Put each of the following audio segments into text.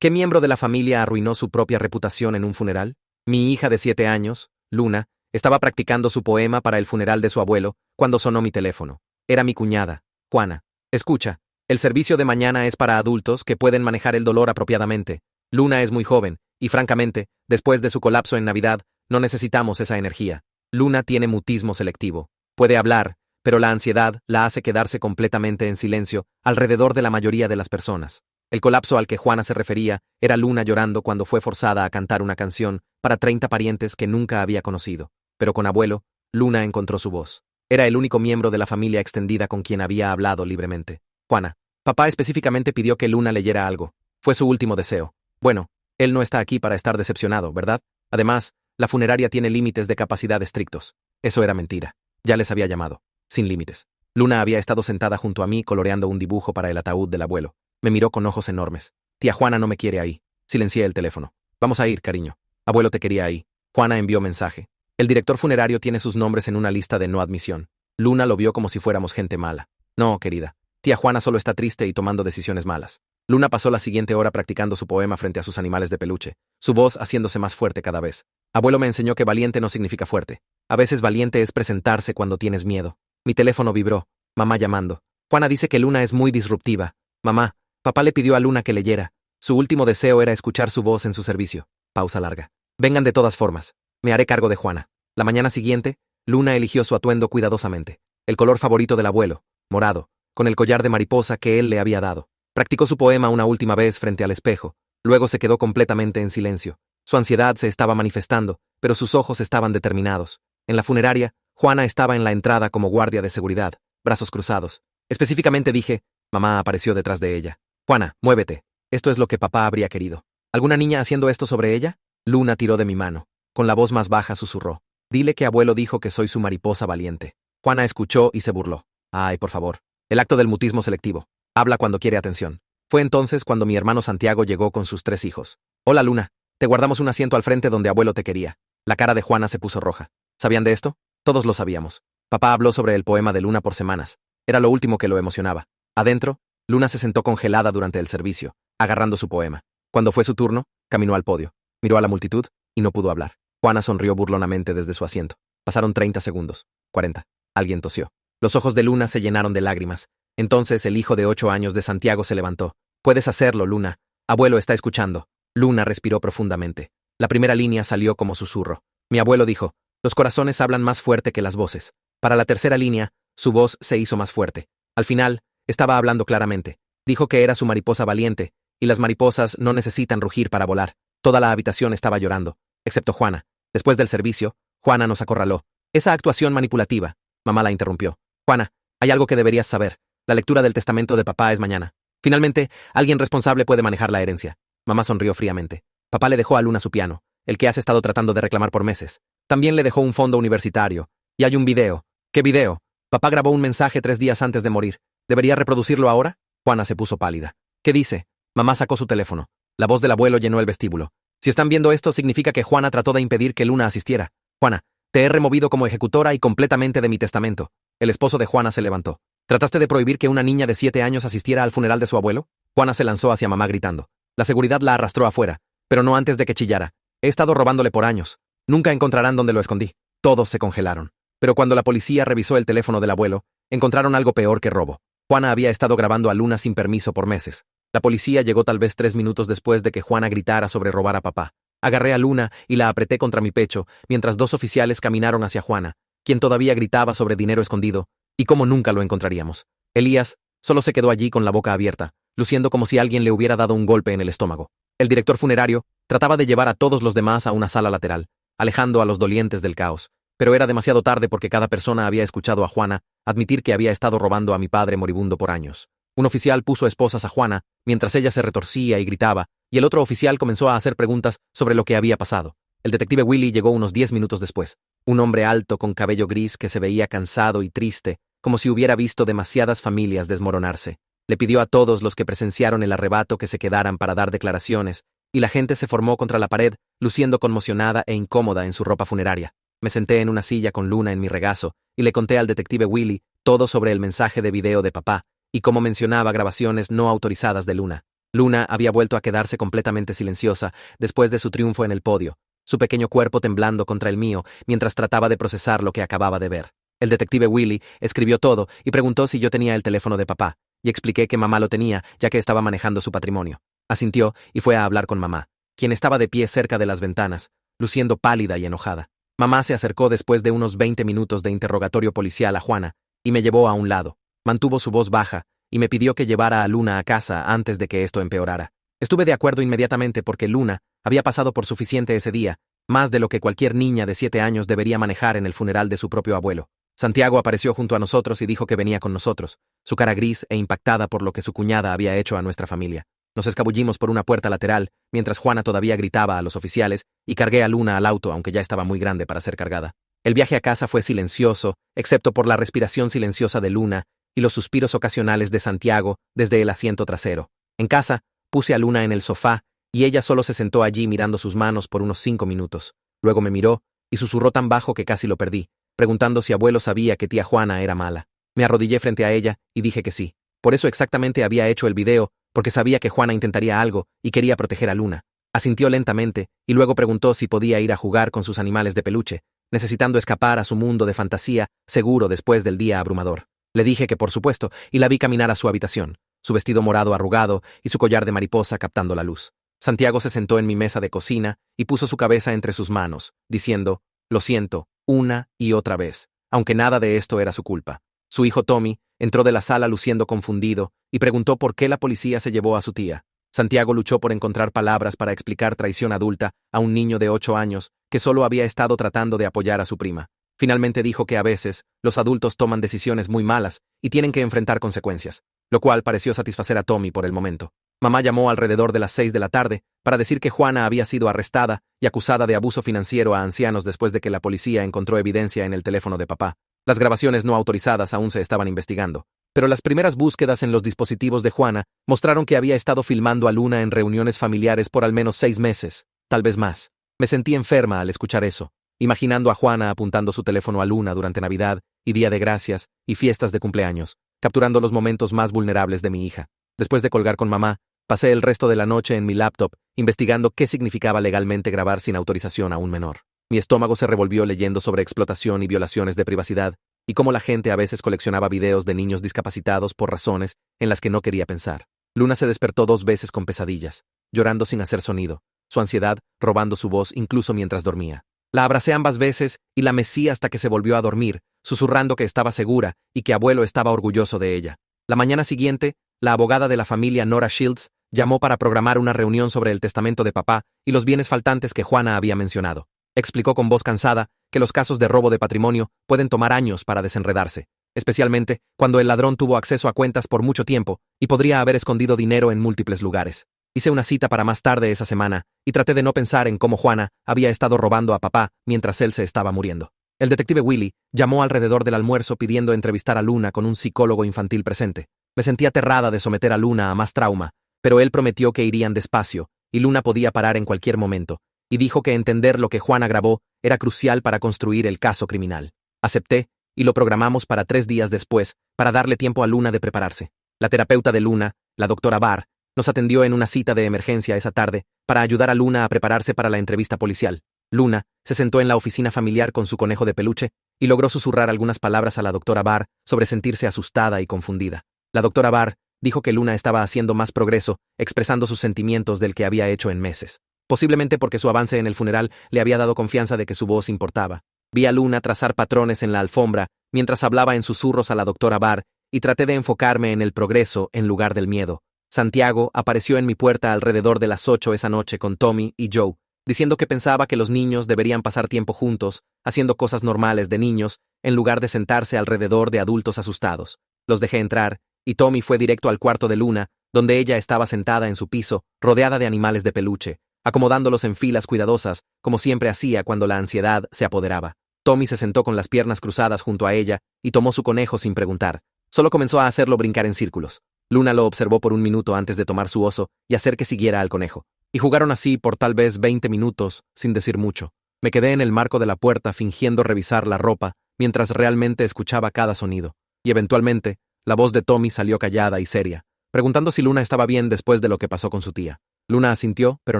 ¿Qué miembro de la familia arruinó su propia reputación en un funeral? Mi hija de 7 años, Luna, estaba practicando su poema para el funeral de su abuelo cuando sonó mi teléfono. Era mi cuñada, Juana. Escucha, el servicio de mañana es para adultos que pueden manejar el dolor apropiadamente. Luna es muy joven, y francamente, después de su colapso en Navidad, no necesitamos esa energía. Luna tiene mutismo selectivo. Puede hablar, pero la ansiedad la hace quedarse completamente en silencio alrededor de la mayoría de las personas. El colapso al que Juana se refería era Luna llorando cuando fue forzada a cantar una canción para 30 parientes que nunca había conocido. Pero con abuelo, Luna encontró su voz. Era el único miembro de la familia extendida con quien había hablado libremente. Juana, papá específicamente pidió que Luna leyera algo. Fue su último deseo. Bueno, él no está aquí para estar decepcionado, ¿verdad? Además, la funeraria tiene límites de capacidad estrictos. Eso era mentira. Ya les había llamado. Sin límites. Luna había estado sentada junto a mí coloreando un dibujo para el ataúd del abuelo. Me miró con ojos enormes. Tía Juana no me quiere ahí. Silencié el teléfono. Vamos a ir, cariño. Abuelo te quería ahí. Juana envió mensaje. El director funerario tiene sus nombres en una lista de no admisión. Luna lo vio como si fuéramos gente mala. No, querida. Tía Juana solo está triste y tomando decisiones malas. Luna pasó la siguiente hora practicando su poema frente a sus animales de peluche, su voz haciéndose más fuerte cada vez. Abuelo me enseñó que valiente no significa fuerte. A veces valiente es presentarse cuando tienes miedo. Mi teléfono vibró. Mamá llamando. Juana dice que Luna es muy disruptiva. Mamá, papá le pidió a Luna que leyera. Su último deseo era escuchar su voz en su servicio. Pausa larga. Vengan de todas formas. Me haré cargo de Juana. La mañana siguiente, Luna eligió su atuendo cuidadosamente. El color favorito del abuelo, morado, con el collar de mariposa que él le había dado. Practicó su poema una última vez frente al espejo. Luego se quedó completamente en silencio. Su ansiedad se estaba manifestando, pero sus ojos estaban determinados. En la funeraria, Juana estaba en la entrada como guardia de seguridad, brazos cruzados. Específicamente dije, mamá apareció detrás de ella. Juana, muévete. Esto es lo que papá habría querido. ¿Alguna niña haciendo esto sobre ella? Luna tiró de mi mano. Con la voz más baja susurró. Dile que abuelo dijo que soy su mariposa valiente. Juana escuchó y se burló. Ay, por favor. El acto del mutismo selectivo. Habla cuando quiere atención. Fue entonces cuando mi hermano Santiago llegó con sus 3 hijos. Hola, Luna. Te guardamos un asiento al frente donde abuelo te quería. La cara de Juana se puso roja. ¿Sabían de esto? Todos lo sabíamos. Papá habló sobre el poema de Luna por semanas. Era lo último que lo emocionaba. Adentro, Luna se sentó congelada durante el servicio, agarrando su poema. Cuando fue su turno, caminó al podio. Miró a la multitud y no pudo hablar. Juana sonrió burlonamente desde su asiento. Pasaron 30 segundos. 40. Alguien tosió. Los ojos de Luna se llenaron de lágrimas. Entonces el hijo de 8 años de Santiago se levantó. Puedes hacerlo, Luna. Abuelo está escuchando. Luna respiró profundamente. La primera línea salió como susurro. Mi abuelo dijo, los corazones hablan más fuerte que las voces. Para la tercera línea, su voz se hizo más fuerte. Al final, estaba hablando claramente. Dijo que era su mariposa valiente, y las mariposas no necesitan rugir para volar. Toda la habitación estaba llorando, excepto Juana. Después del servicio, Juana nos acorraló. Esa actuación manipulativa. Mamá la interrumpió. Juana, hay algo que deberías saber. La lectura del testamento de papá es mañana. Finalmente, alguien responsable puede manejar la herencia. Mamá sonrió fríamente. Papá le dejó a Luna su piano, el que has estado tratando de reclamar por meses. También le dejó un fondo universitario. Y hay un video. ¿Qué video? Papá grabó un mensaje 3 días antes de morir. ¿Debería reproducirlo ahora? Juana se puso pálida. ¿Qué dice? Mamá sacó su teléfono. La voz del abuelo llenó el vestíbulo. Si están viendo esto, significa que Juana trató de impedir que Luna asistiera. Juana, te he removido como ejecutora y completamente de mi testamento. El esposo de Juana se levantó. ¿Trataste de prohibir que una niña de 7 años asistiera al funeral de su abuelo? Juana se lanzó hacia mamá gritando. La seguridad la arrastró afuera, pero no antes de que chillara. He estado robándole por años. Nunca encontrarán dónde lo escondí. Todos se congelaron. Pero cuando la policía revisó el teléfono del abuelo, encontraron algo peor que robo. Juana había estado grabando a Luna sin permiso por meses. La policía llegó tal vez 3 minutos después de que Juana gritara sobre robar a papá. Agarré a Luna y la apreté contra mi pecho, mientras 2 oficiales caminaron hacia Juana, quien todavía gritaba sobre dinero escondido, y cómo nunca lo encontraríamos. Elías solo se quedó allí con la boca abierta, luciendo como si alguien le hubiera dado un golpe en el estómago. El director funerario trataba de llevar a todos los demás a una sala lateral, alejando a los dolientes del caos, pero era demasiado tarde porque cada persona había escuchado a Juana admitir que había estado robando a mi padre moribundo por años. Un oficial puso esposas a Juana, mientras ella se retorcía y gritaba, y el otro oficial comenzó a hacer preguntas sobre lo que había pasado. El detective Willy llegó unos 10 minutos después. Un hombre alto con cabello gris que se veía cansado y triste, como si hubiera visto demasiadas familias desmoronarse. Le pidió a todos los que presenciaron el arrebato que se quedaran para dar declaraciones, y la gente se formó contra la pared, luciendo conmocionada e incómoda en su ropa funeraria. Me senté en una silla con Luna en mi regazo, y le conté al detective Willy todo sobre el mensaje de video de papá, y cómo mencionaba grabaciones no autorizadas de Luna. Luna había vuelto a quedarse completamente silenciosa después de su triunfo en el podio, su pequeño cuerpo temblando contra el mío mientras trataba de procesar lo que acababa de ver. El detective Willy escribió todo y preguntó si yo tenía el teléfono de papá, y expliqué que mamá lo tenía ya que estaba manejando su patrimonio. Asintió y fue a hablar con mamá, quien estaba de pie cerca de las ventanas, luciendo pálida y enojada. Mamá se acercó después de unos 20 minutos de interrogatorio policial a Juana y me llevó a un lado. Mantuvo su voz baja y me pidió que llevara a Luna a casa antes de que esto empeorara. Estuve de acuerdo inmediatamente porque Luna había pasado por suficiente ese día, más de lo que cualquier niña de 7 años debería manejar en el funeral de su propio abuelo. Santiago apareció junto a nosotros y dijo que venía con nosotros, su cara gris e impactada por lo que su cuñada había hecho a nuestra familia. Nos escabullimos por una puerta lateral, mientras Juana todavía gritaba a los oficiales, y cargué a Luna al auto, aunque ya estaba muy grande para ser cargada. El viaje a casa fue silencioso, excepto por la respiración silenciosa de Luna y los suspiros ocasionales de Santiago desde el asiento trasero. En casa, puse a Luna en el sofá, y ella solo se sentó allí mirando sus manos por unos 5 minutos. Luego me miró, y susurró tan bajo que casi lo perdí, preguntando si abuelo sabía que tía Juana era mala. Me arrodillé frente a ella y dije que sí. Por eso exactamente había hecho el video, porque sabía que Juana intentaría algo y quería proteger a Luna. Asintió lentamente y luego preguntó si podía ir a jugar con sus animales de peluche, necesitando escapar a su mundo de fantasía seguro después del día abrumador. Le dije que por supuesto y la vi caminar a su habitación, su vestido morado arrugado y su collar de mariposa captando la luz. Santiago se sentó en mi mesa de cocina y puso su cabeza entre sus manos, diciendo, «Lo siento», una y otra vez, aunque nada de esto era su culpa. Su hijo Tommy entró de la sala luciendo confundido y preguntó por qué la policía se llevó a su tía. Santiago luchó por encontrar palabras para explicar traición adulta a un niño de 8 años que solo había estado tratando de apoyar a su prima. Finalmente dijo que a veces los adultos toman decisiones muy malas y tienen que enfrentar consecuencias, lo cual pareció satisfacer a Tommy por el momento. Mamá llamó alrededor de las 6 de la tarde para decir que Juana había sido arrestada y acusada de abuso financiero a ancianos después de que la policía encontró evidencia en el teléfono de papá. Las grabaciones no autorizadas aún se estaban investigando, pero las primeras búsquedas en los dispositivos de Juana mostraron que había estado filmando a Luna en reuniones familiares por al menos 6 meses, tal vez más. Me sentí enferma al escuchar eso, imaginando a Juana apuntando su teléfono a Luna durante Navidad y Día de Gracias y fiestas de cumpleaños, capturando los momentos más vulnerables de mi hija. Después de colgar con mamá, pasé el resto de la noche en mi laptop investigando qué significaba legalmente grabar sin autorización a un menor. Mi estómago se revolvió leyendo sobre explotación y violaciones de privacidad, y cómo la gente a veces coleccionaba videos de niños discapacitados por razones en las que no quería pensar. Luna se despertó 2 veces con pesadillas, llorando sin hacer sonido, su ansiedad robando su voz incluso mientras dormía. La abracé ambas veces y la mecí hasta que se volvió a dormir, susurrando que estaba segura y que abuelo estaba orgulloso de ella. La mañana siguiente, la abogada de la familia Nora Shields llamó para programar una reunión sobre el testamento de papá y los bienes faltantes que Juana había mencionado. Explicó con voz cansada que los casos de robo de patrimonio pueden tomar años para desenredarse, especialmente cuando el ladrón tuvo acceso a cuentas por mucho tiempo y podría haber escondido dinero en múltiples lugares. Hice una cita para más tarde esa semana y traté de no pensar en cómo Juana había estado robando a papá mientras él se estaba muriendo. El detective Willy llamó alrededor del almuerzo pidiendo entrevistar a Luna con un psicólogo infantil presente. Me sentí aterrada de someter a Luna a más trauma, pero él prometió que irían despacio y Luna podía parar en cualquier momento, y dijo que entender lo que Juana grabó era crucial para construir el caso criminal. Acepté, y lo programamos para 3 días después, para darle tiempo a Luna de prepararse. La terapeuta de Luna, la doctora Barr, nos atendió en una cita de emergencia esa tarde para ayudar a Luna a prepararse para la entrevista policial. Luna se sentó en la oficina familiar con su conejo de peluche y logró susurrar algunas palabras a la doctora Barr sobre sentirse asustada y confundida. La doctora Barr dijo que Luna estaba haciendo más progreso, expresando sus sentimientos del que había hecho en meses. Posiblemente porque su avance en el funeral le había dado confianza de que su voz importaba. Vi a Luna trazar patrones en la alfombra mientras hablaba en susurros a la doctora Barr y traté de enfocarme en el progreso en lugar del miedo. Santiago apareció en mi puerta alrededor de las 8 esa noche con Tommy y Joe, diciendo que pensaba que los niños deberían pasar tiempo juntos, haciendo cosas normales de niños, en lugar de sentarse alrededor de adultos asustados. Los dejé entrar, y Tommy fue directo al cuarto de Luna, donde ella estaba sentada en su piso, rodeada de animales de peluche, acomodándolos en filas cuidadosas, como siempre hacía cuando la ansiedad se apoderaba. Tommy se sentó con las piernas cruzadas junto a ella y tomó su conejo sin preguntar. Solo comenzó a hacerlo brincar en círculos. Luna lo observó por un minuto antes de tomar su oso y hacer que siguiera al conejo. Y jugaron así por tal vez 20 minutos, sin decir mucho. Me quedé en el marco de la puerta fingiendo revisar la ropa, mientras realmente escuchaba cada sonido. Y eventualmente, la voz de Tommy salió callada y seria. preguntando si Luna estaba bien después de lo que pasó con su tía. Luna asintió, pero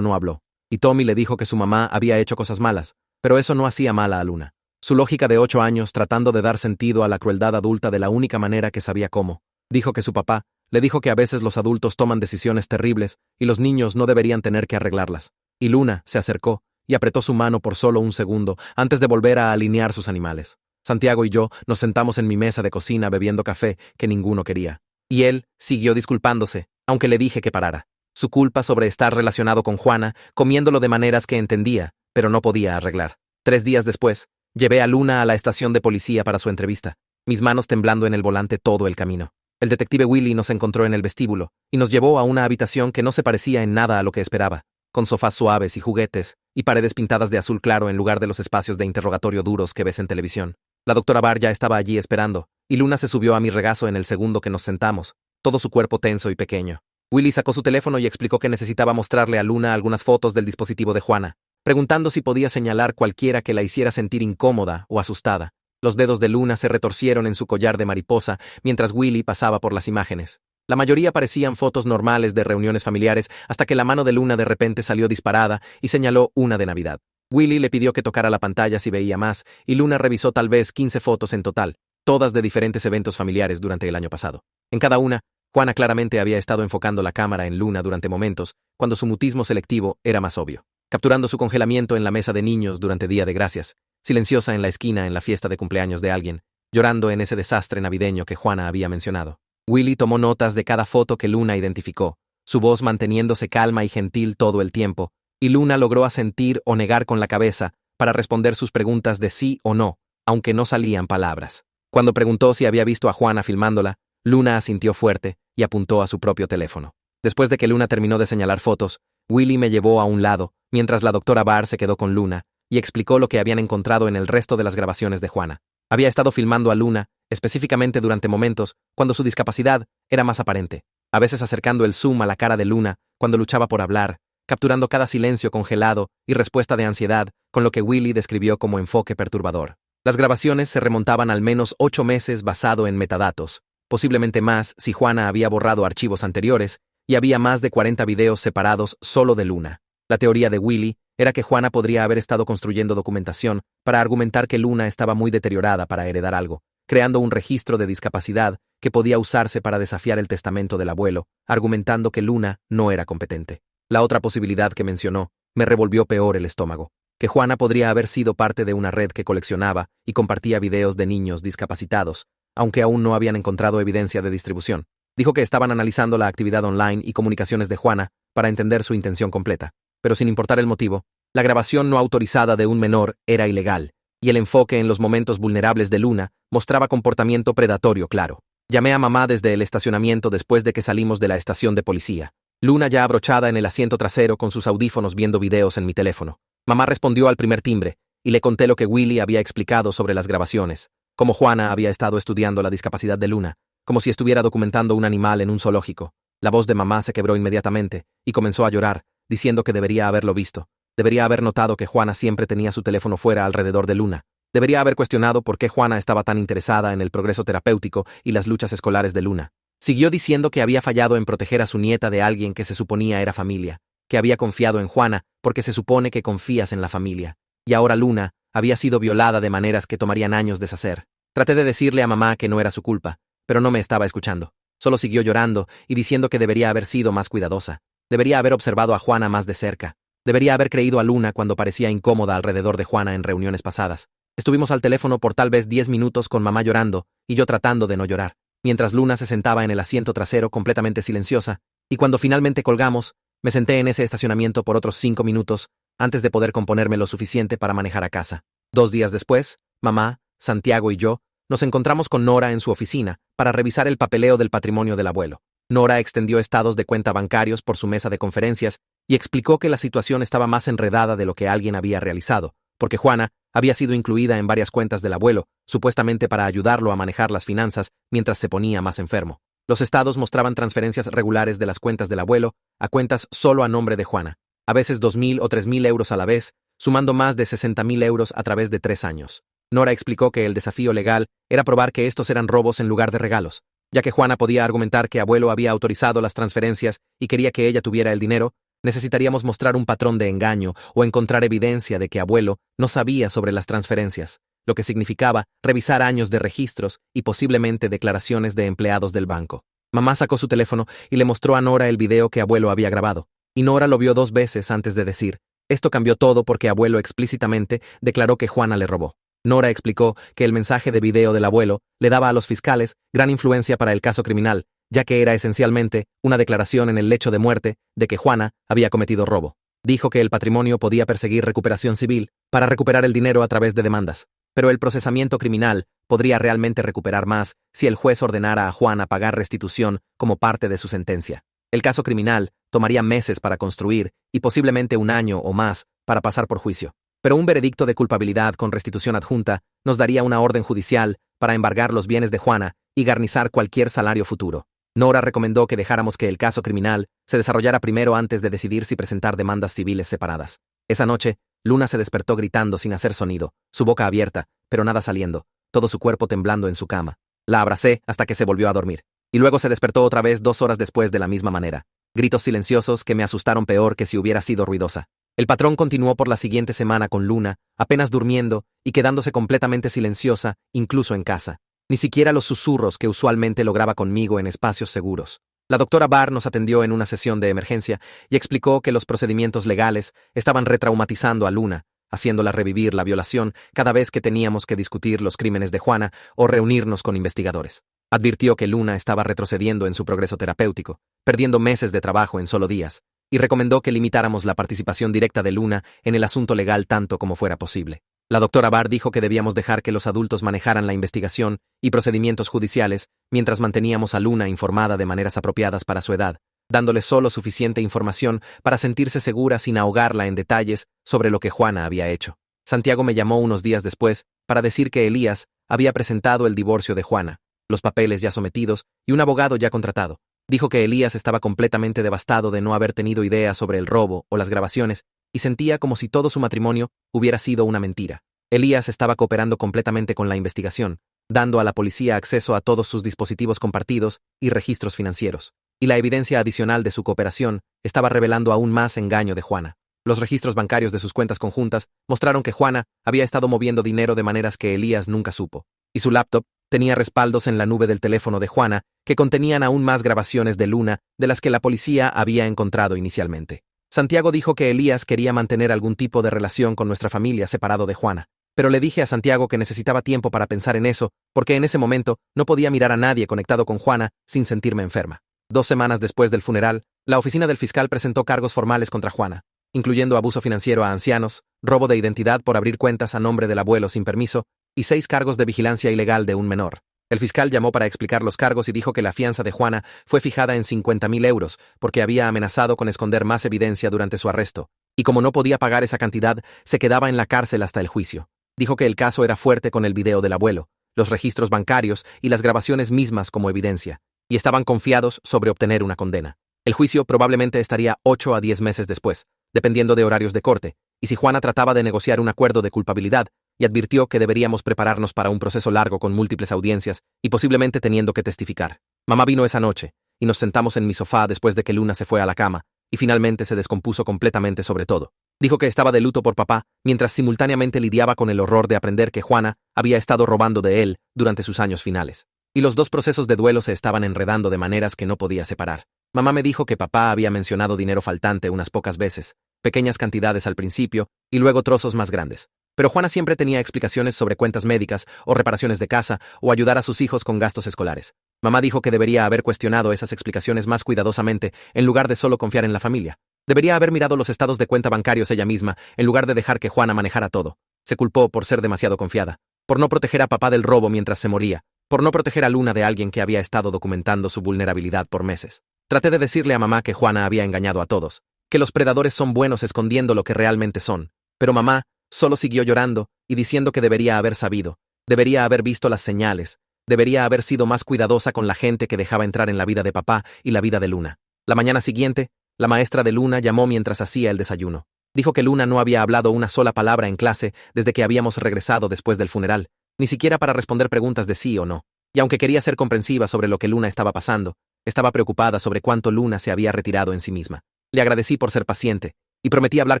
no habló. Y Tommy le dijo que su mamá había hecho cosas malas, pero eso no hacía mala a Luna. Su lógica de 8 años tratando de dar sentido a la crueldad adulta de la única manera que sabía cómo. Dijo que su papá le dijo que a veces los adultos toman decisiones terribles y los niños no deberían tener que arreglarlas. Y Luna se acercó y apretó su mano por solo un segundo antes de volver a alinear sus animales. Santiago y yo nos sentamos en mi mesa de cocina bebiendo café que ninguno quería. Y él siguió disculpándose, aunque le dije que parara. Su culpa sobre estar relacionado con Juana, comiéndolo de maneras que entendía, pero no podía arreglar. 3 días después, llevé a Luna a la estación de policía para su entrevista, mis manos temblando en el volante todo el camino. El detective Willy nos encontró en el vestíbulo y nos llevó a una habitación que no se parecía en nada a lo que esperaba, con sofás suaves y juguetes, y paredes pintadas de azul claro en lugar de los espacios de interrogatorio duros que ves en televisión. La doctora Barr ya estaba allí esperando, y Luna se subió a mi regazo en el segundo que nos sentamos, todo su cuerpo tenso y pequeño. Willy sacó su teléfono y explicó que necesitaba mostrarle a Luna algunas fotos del dispositivo de Juana, preguntando si podía señalar cualquiera que la hiciera sentir incómoda o asustada. Los dedos de Luna se retorcieron en su collar de mariposa mientras Willy pasaba por las imágenes. La mayoría parecían fotos normales de reuniones familiares hasta que la mano de Luna de repente salió disparada y señaló una de Navidad. Willy le pidió que tocara la pantalla si veía más, y Luna revisó tal vez 15 fotos en total, todas de diferentes eventos familiares durante el año pasado. En cada una, Juana claramente había estado enfocando la cámara en Luna durante momentos, cuando su mutismo selectivo era más obvio, capturando su congelamiento en la mesa de niños durante Día de Gracias, silenciosa en la esquina en la fiesta de cumpleaños de alguien, llorando en ese desastre navideño que Juana había mencionado. Willy tomó notas de cada foto que Luna identificó, su voz manteniéndose calma y gentil todo el tiempo, y Luna logró asentir o negar con la cabeza para responder sus preguntas de sí o no, aunque no salían palabras. Cuando preguntó si había visto a Juana filmándola, Luna asintió fuerte y apuntó a su propio teléfono. Después de que Luna terminó de señalar fotos, Willy me llevó a un lado, mientras la doctora Barr se quedó con Luna, y explicó lo que habían encontrado en el resto de las grabaciones de Juana. Había estado filmando a Luna, específicamente durante momentos cuando su discapacidad era más aparente, a veces acercando el zoom a la cara de Luna cuando luchaba por hablar, capturando cada silencio congelado y respuesta de ansiedad con lo que Willy describió como enfoque perturbador. Las grabaciones se remontaban al menos 8 meses basado en metadatos, posiblemente más si Juana había borrado archivos anteriores, y había más de 40 videos separados solo de Luna. La teoría de Willy era que Juana podría haber estado construyendo documentación para argumentar que Luna estaba muy deteriorada para heredar algo, creando un registro de discapacidad que podía usarse para desafiar el testamento del abuelo, argumentando que Luna no era competente. La otra posibilidad que mencionó me revolvió peor el estómago, que Juana podría haber sido parte de una red que coleccionaba y compartía videos de niños discapacitados, aunque aún no habían encontrado evidencia de distribución. Dijo que estaban analizando la actividad online y comunicaciones de Juana para entender su intención completa, pero sin importar el motivo, la grabación no autorizada de un menor era ilegal, y el enfoque en los momentos vulnerables de Luna mostraba comportamiento predatorio claro. Llamé a mamá desde el estacionamiento después de que salimos de la estación de policía. Luna ya abrochada en el asiento trasero con sus audífonos viendo videos en mi teléfono. Mamá respondió al primer timbre, y le conté lo que Willy había explicado sobre las grabaciones, cómo Juana había estado estudiando la discapacidad de Luna, como si estuviera documentando un animal en un zoológico. La voz de mamá se quebró inmediatamente, y comenzó a llorar, diciendo que debería haberlo visto. Debería haber notado que Juana siempre tenía su teléfono fuera alrededor de Luna. Debería haber cuestionado por qué Juana estaba tan interesada en el progreso terapéutico y las luchas escolares de Luna. Siguió diciendo que había fallado en proteger a su nieta de alguien que se suponía era familia, que había confiado en Juana porque se supone que confías en la familia, y ahora Luna había sido violada de maneras que tomarían años deshacer. Traté de decirle a mamá que no era su culpa, pero no me estaba escuchando. Solo siguió llorando y diciendo que debería haber sido más cuidadosa. Debería haber observado a Juana más de cerca. Debería haber creído a Luna cuando parecía incómoda alrededor de Juana en reuniones pasadas. Estuvimos al teléfono por tal vez 10 minutos con mamá llorando y yo tratando de no llorar, mientras Luna se sentaba en el asiento trasero completamente silenciosa, y cuando finalmente colgamos, me senté en ese estacionamiento por otros 5 minutos antes de poder componerme lo suficiente para manejar a casa. 2 días después, mamá, Santiago y yo nos encontramos con Nora en su oficina para revisar el papeleo del patrimonio del abuelo. Nora extendió estados de cuenta bancarios por su mesa de conferencias y explicó que la situación estaba más enredada de lo que alguien había realizado, porque Juana había sido incluida en varias cuentas del abuelo, supuestamente para ayudarlo a manejar las finanzas mientras se ponía más enfermo. Los estados mostraban transferencias regulares de las cuentas del abuelo a cuentas solo a nombre de Juana, a veces 2.000 o 3.000 euros a la vez, sumando más de 60.000 euros a través de 3 años. Nora explicó que el desafío legal era probar que estos eran robos en lugar de regalos. Ya que Juana podía argumentar que abuelo había autorizado las transferencias y quería que ella tuviera el dinero, necesitaríamos mostrar un patrón de engaño o encontrar evidencia de que abuelo no sabía sobre las transferencias, lo que significaba revisar años de registros y posiblemente declaraciones de empleados del banco. Mamá sacó su teléfono y le mostró a Nora el video que abuelo había grabado, y Nora lo vio 2 veces antes de decir: esto cambió todo porque abuelo explícitamente declaró que Juana le robó. Nora explicó que el mensaje de video del abuelo le daba a los fiscales gran influencia para el caso criminal, ya que era esencialmente una declaración en el lecho de muerte de que Juana había cometido robo. Dijo que el patrimonio podía perseguir recuperación civil para recuperar el dinero a través de demandas, pero el procesamiento criminal podría realmente recuperar más si el juez ordenara a Juana pagar restitución como parte de su sentencia. El caso criminal tomaría meses para construir y posiblemente 1 año o más para pasar por juicio. Pero un veredicto de culpabilidad con restitución adjunta nos daría una orden judicial para embargar los bienes de Juana y garnizar cualquier salario futuro. Nora recomendó que dejáramos que el caso criminal se desarrollara primero antes de decidir si presentar demandas civiles separadas. Esa noche, Luna se despertó gritando sin hacer sonido, su boca abierta, pero nada saliendo, todo su cuerpo temblando en su cama. La abracé hasta que se volvió a dormir. Y luego se despertó otra vez 2 horas después de la misma manera. Gritos silenciosos que me asustaron peor que si hubiera sido ruidosa. El patrón continuó por la siguiente semana con Luna, apenas durmiendo y quedándose completamente silenciosa, incluso en casa. Ni siquiera los susurros que usualmente lograba conmigo en espacios seguros. La doctora Barr nos atendió en una sesión de emergencia y explicó que los procedimientos legales estaban retraumatizando a Luna, haciéndola revivir la violación cada vez que teníamos que discutir los crímenes de Juana o reunirnos con investigadores. Advirtió que Luna estaba retrocediendo en su progreso terapéutico, perdiendo meses de trabajo en solo días, y recomendó que limitáramos la participación directa de Luna en el asunto legal tanto como fuera posible. La doctora Barr dijo que debíamos dejar que los adultos manejaran la investigación y procedimientos judiciales mientras manteníamos a Luna informada de maneras apropiadas para su edad, dándole solo suficiente información para sentirse segura sin ahogarla en detalles sobre lo que Juana había hecho. Santiago me llamó unos días después para decir que Elías había presentado el divorcio de Juana, los papeles ya sometidos y un abogado ya contratado. Dijo que Elías estaba completamente devastado de no haber tenido idea sobre el robo o las grabaciones y sentía como si todo su matrimonio hubiera sido una mentira. Elías estaba cooperando completamente con la investigación, dando a la policía acceso a todos sus dispositivos compartidos y registros financieros. Y la evidencia adicional de su cooperación estaba revelando aún más engaño de Juana. Los registros bancarios de sus cuentas conjuntas mostraron que Juana había estado moviendo dinero de maneras que Elías nunca supo. Y su laptop tenía respaldos en la nube del teléfono de Juana que contenían aún más grabaciones de Luna de las que la policía había encontrado inicialmente. Santiago dijo que Elías quería mantener algún tipo de relación con nuestra familia separado de Juana, pero le dije a Santiago que necesitaba tiempo para pensar en eso, porque en ese momento no podía mirar a nadie conectado con Juana sin sentirme enferma. 2 semanas después del funeral, la oficina del fiscal presentó cargos formales contra Juana, incluyendo abuso financiero a ancianos, robo de identidad por abrir cuentas a nombre del abuelo sin permiso, y 6 cargos de vigilancia ilegal de un menor. El fiscal llamó para explicar los cargos y dijo que la fianza de Juana fue fijada en 50.000 euros porque había amenazado con esconder más evidencia durante su arresto, y como no podía pagar esa cantidad, se quedaba en la cárcel hasta el juicio. Dijo que el caso era fuerte con el video del abuelo, los registros bancarios y las grabaciones mismas como evidencia, y estaban confiados sobre obtener una condena. El juicio probablemente estaría 8 a 10 meses después, dependiendo de horarios de corte, y si Juana trataba de negociar un acuerdo de culpabilidad, y advirtió que deberíamos prepararnos para un proceso largo con múltiples audiencias y posiblemente teniendo que testificar. Mamá vino esa noche, y nos sentamos en mi sofá después de que Luna se fue a la cama, y finalmente se descompuso completamente sobre todo. Dijo que estaba de luto por papá, mientras simultáneamente lidiaba con el horror de aprender que Juana había estado robando de él durante sus años finales. Y los 2 procesos de duelo se estaban enredando de maneras que no podía separar. Mamá me dijo que papá había mencionado dinero faltante unas pocas veces, pequeñas cantidades al principio y luego trozos más grandes. Pero Juana siempre tenía explicaciones sobre cuentas médicas o reparaciones de casa o ayudar a sus hijos con gastos escolares. Mamá dijo que debería haber cuestionado esas explicaciones más cuidadosamente en lugar de solo confiar en la familia. Debería haber mirado los estados de cuenta bancarios ella misma en lugar de dejar que Juana manejara todo. Se culpó por ser demasiado confiada, por no proteger a papá del robo mientras se moría, por no proteger a Luna de alguien que había estado documentando su vulnerabilidad por meses. Traté de decirle a mamá que Juana había engañado a todos, que los predadores son buenos escondiendo lo que realmente son, pero mamá solo siguió llorando y diciendo que debería haber sabido, debería haber visto las señales, debería haber sido más cuidadosa con la gente que dejaba entrar en la vida de papá y la vida de Luna. La mañana siguiente, la maestra de Luna llamó mientras hacía el desayuno. Dijo que Luna no había hablado una sola palabra en clase desde que habíamos regresado después del funeral, ni siquiera para responder preguntas de sí o no. Y aunque quería ser comprensiva sobre lo que Luna estaba pasando, estaba preocupada sobre cuánto Luna se había retirado en sí misma. Le agradecí por ser paciente, y prometí hablar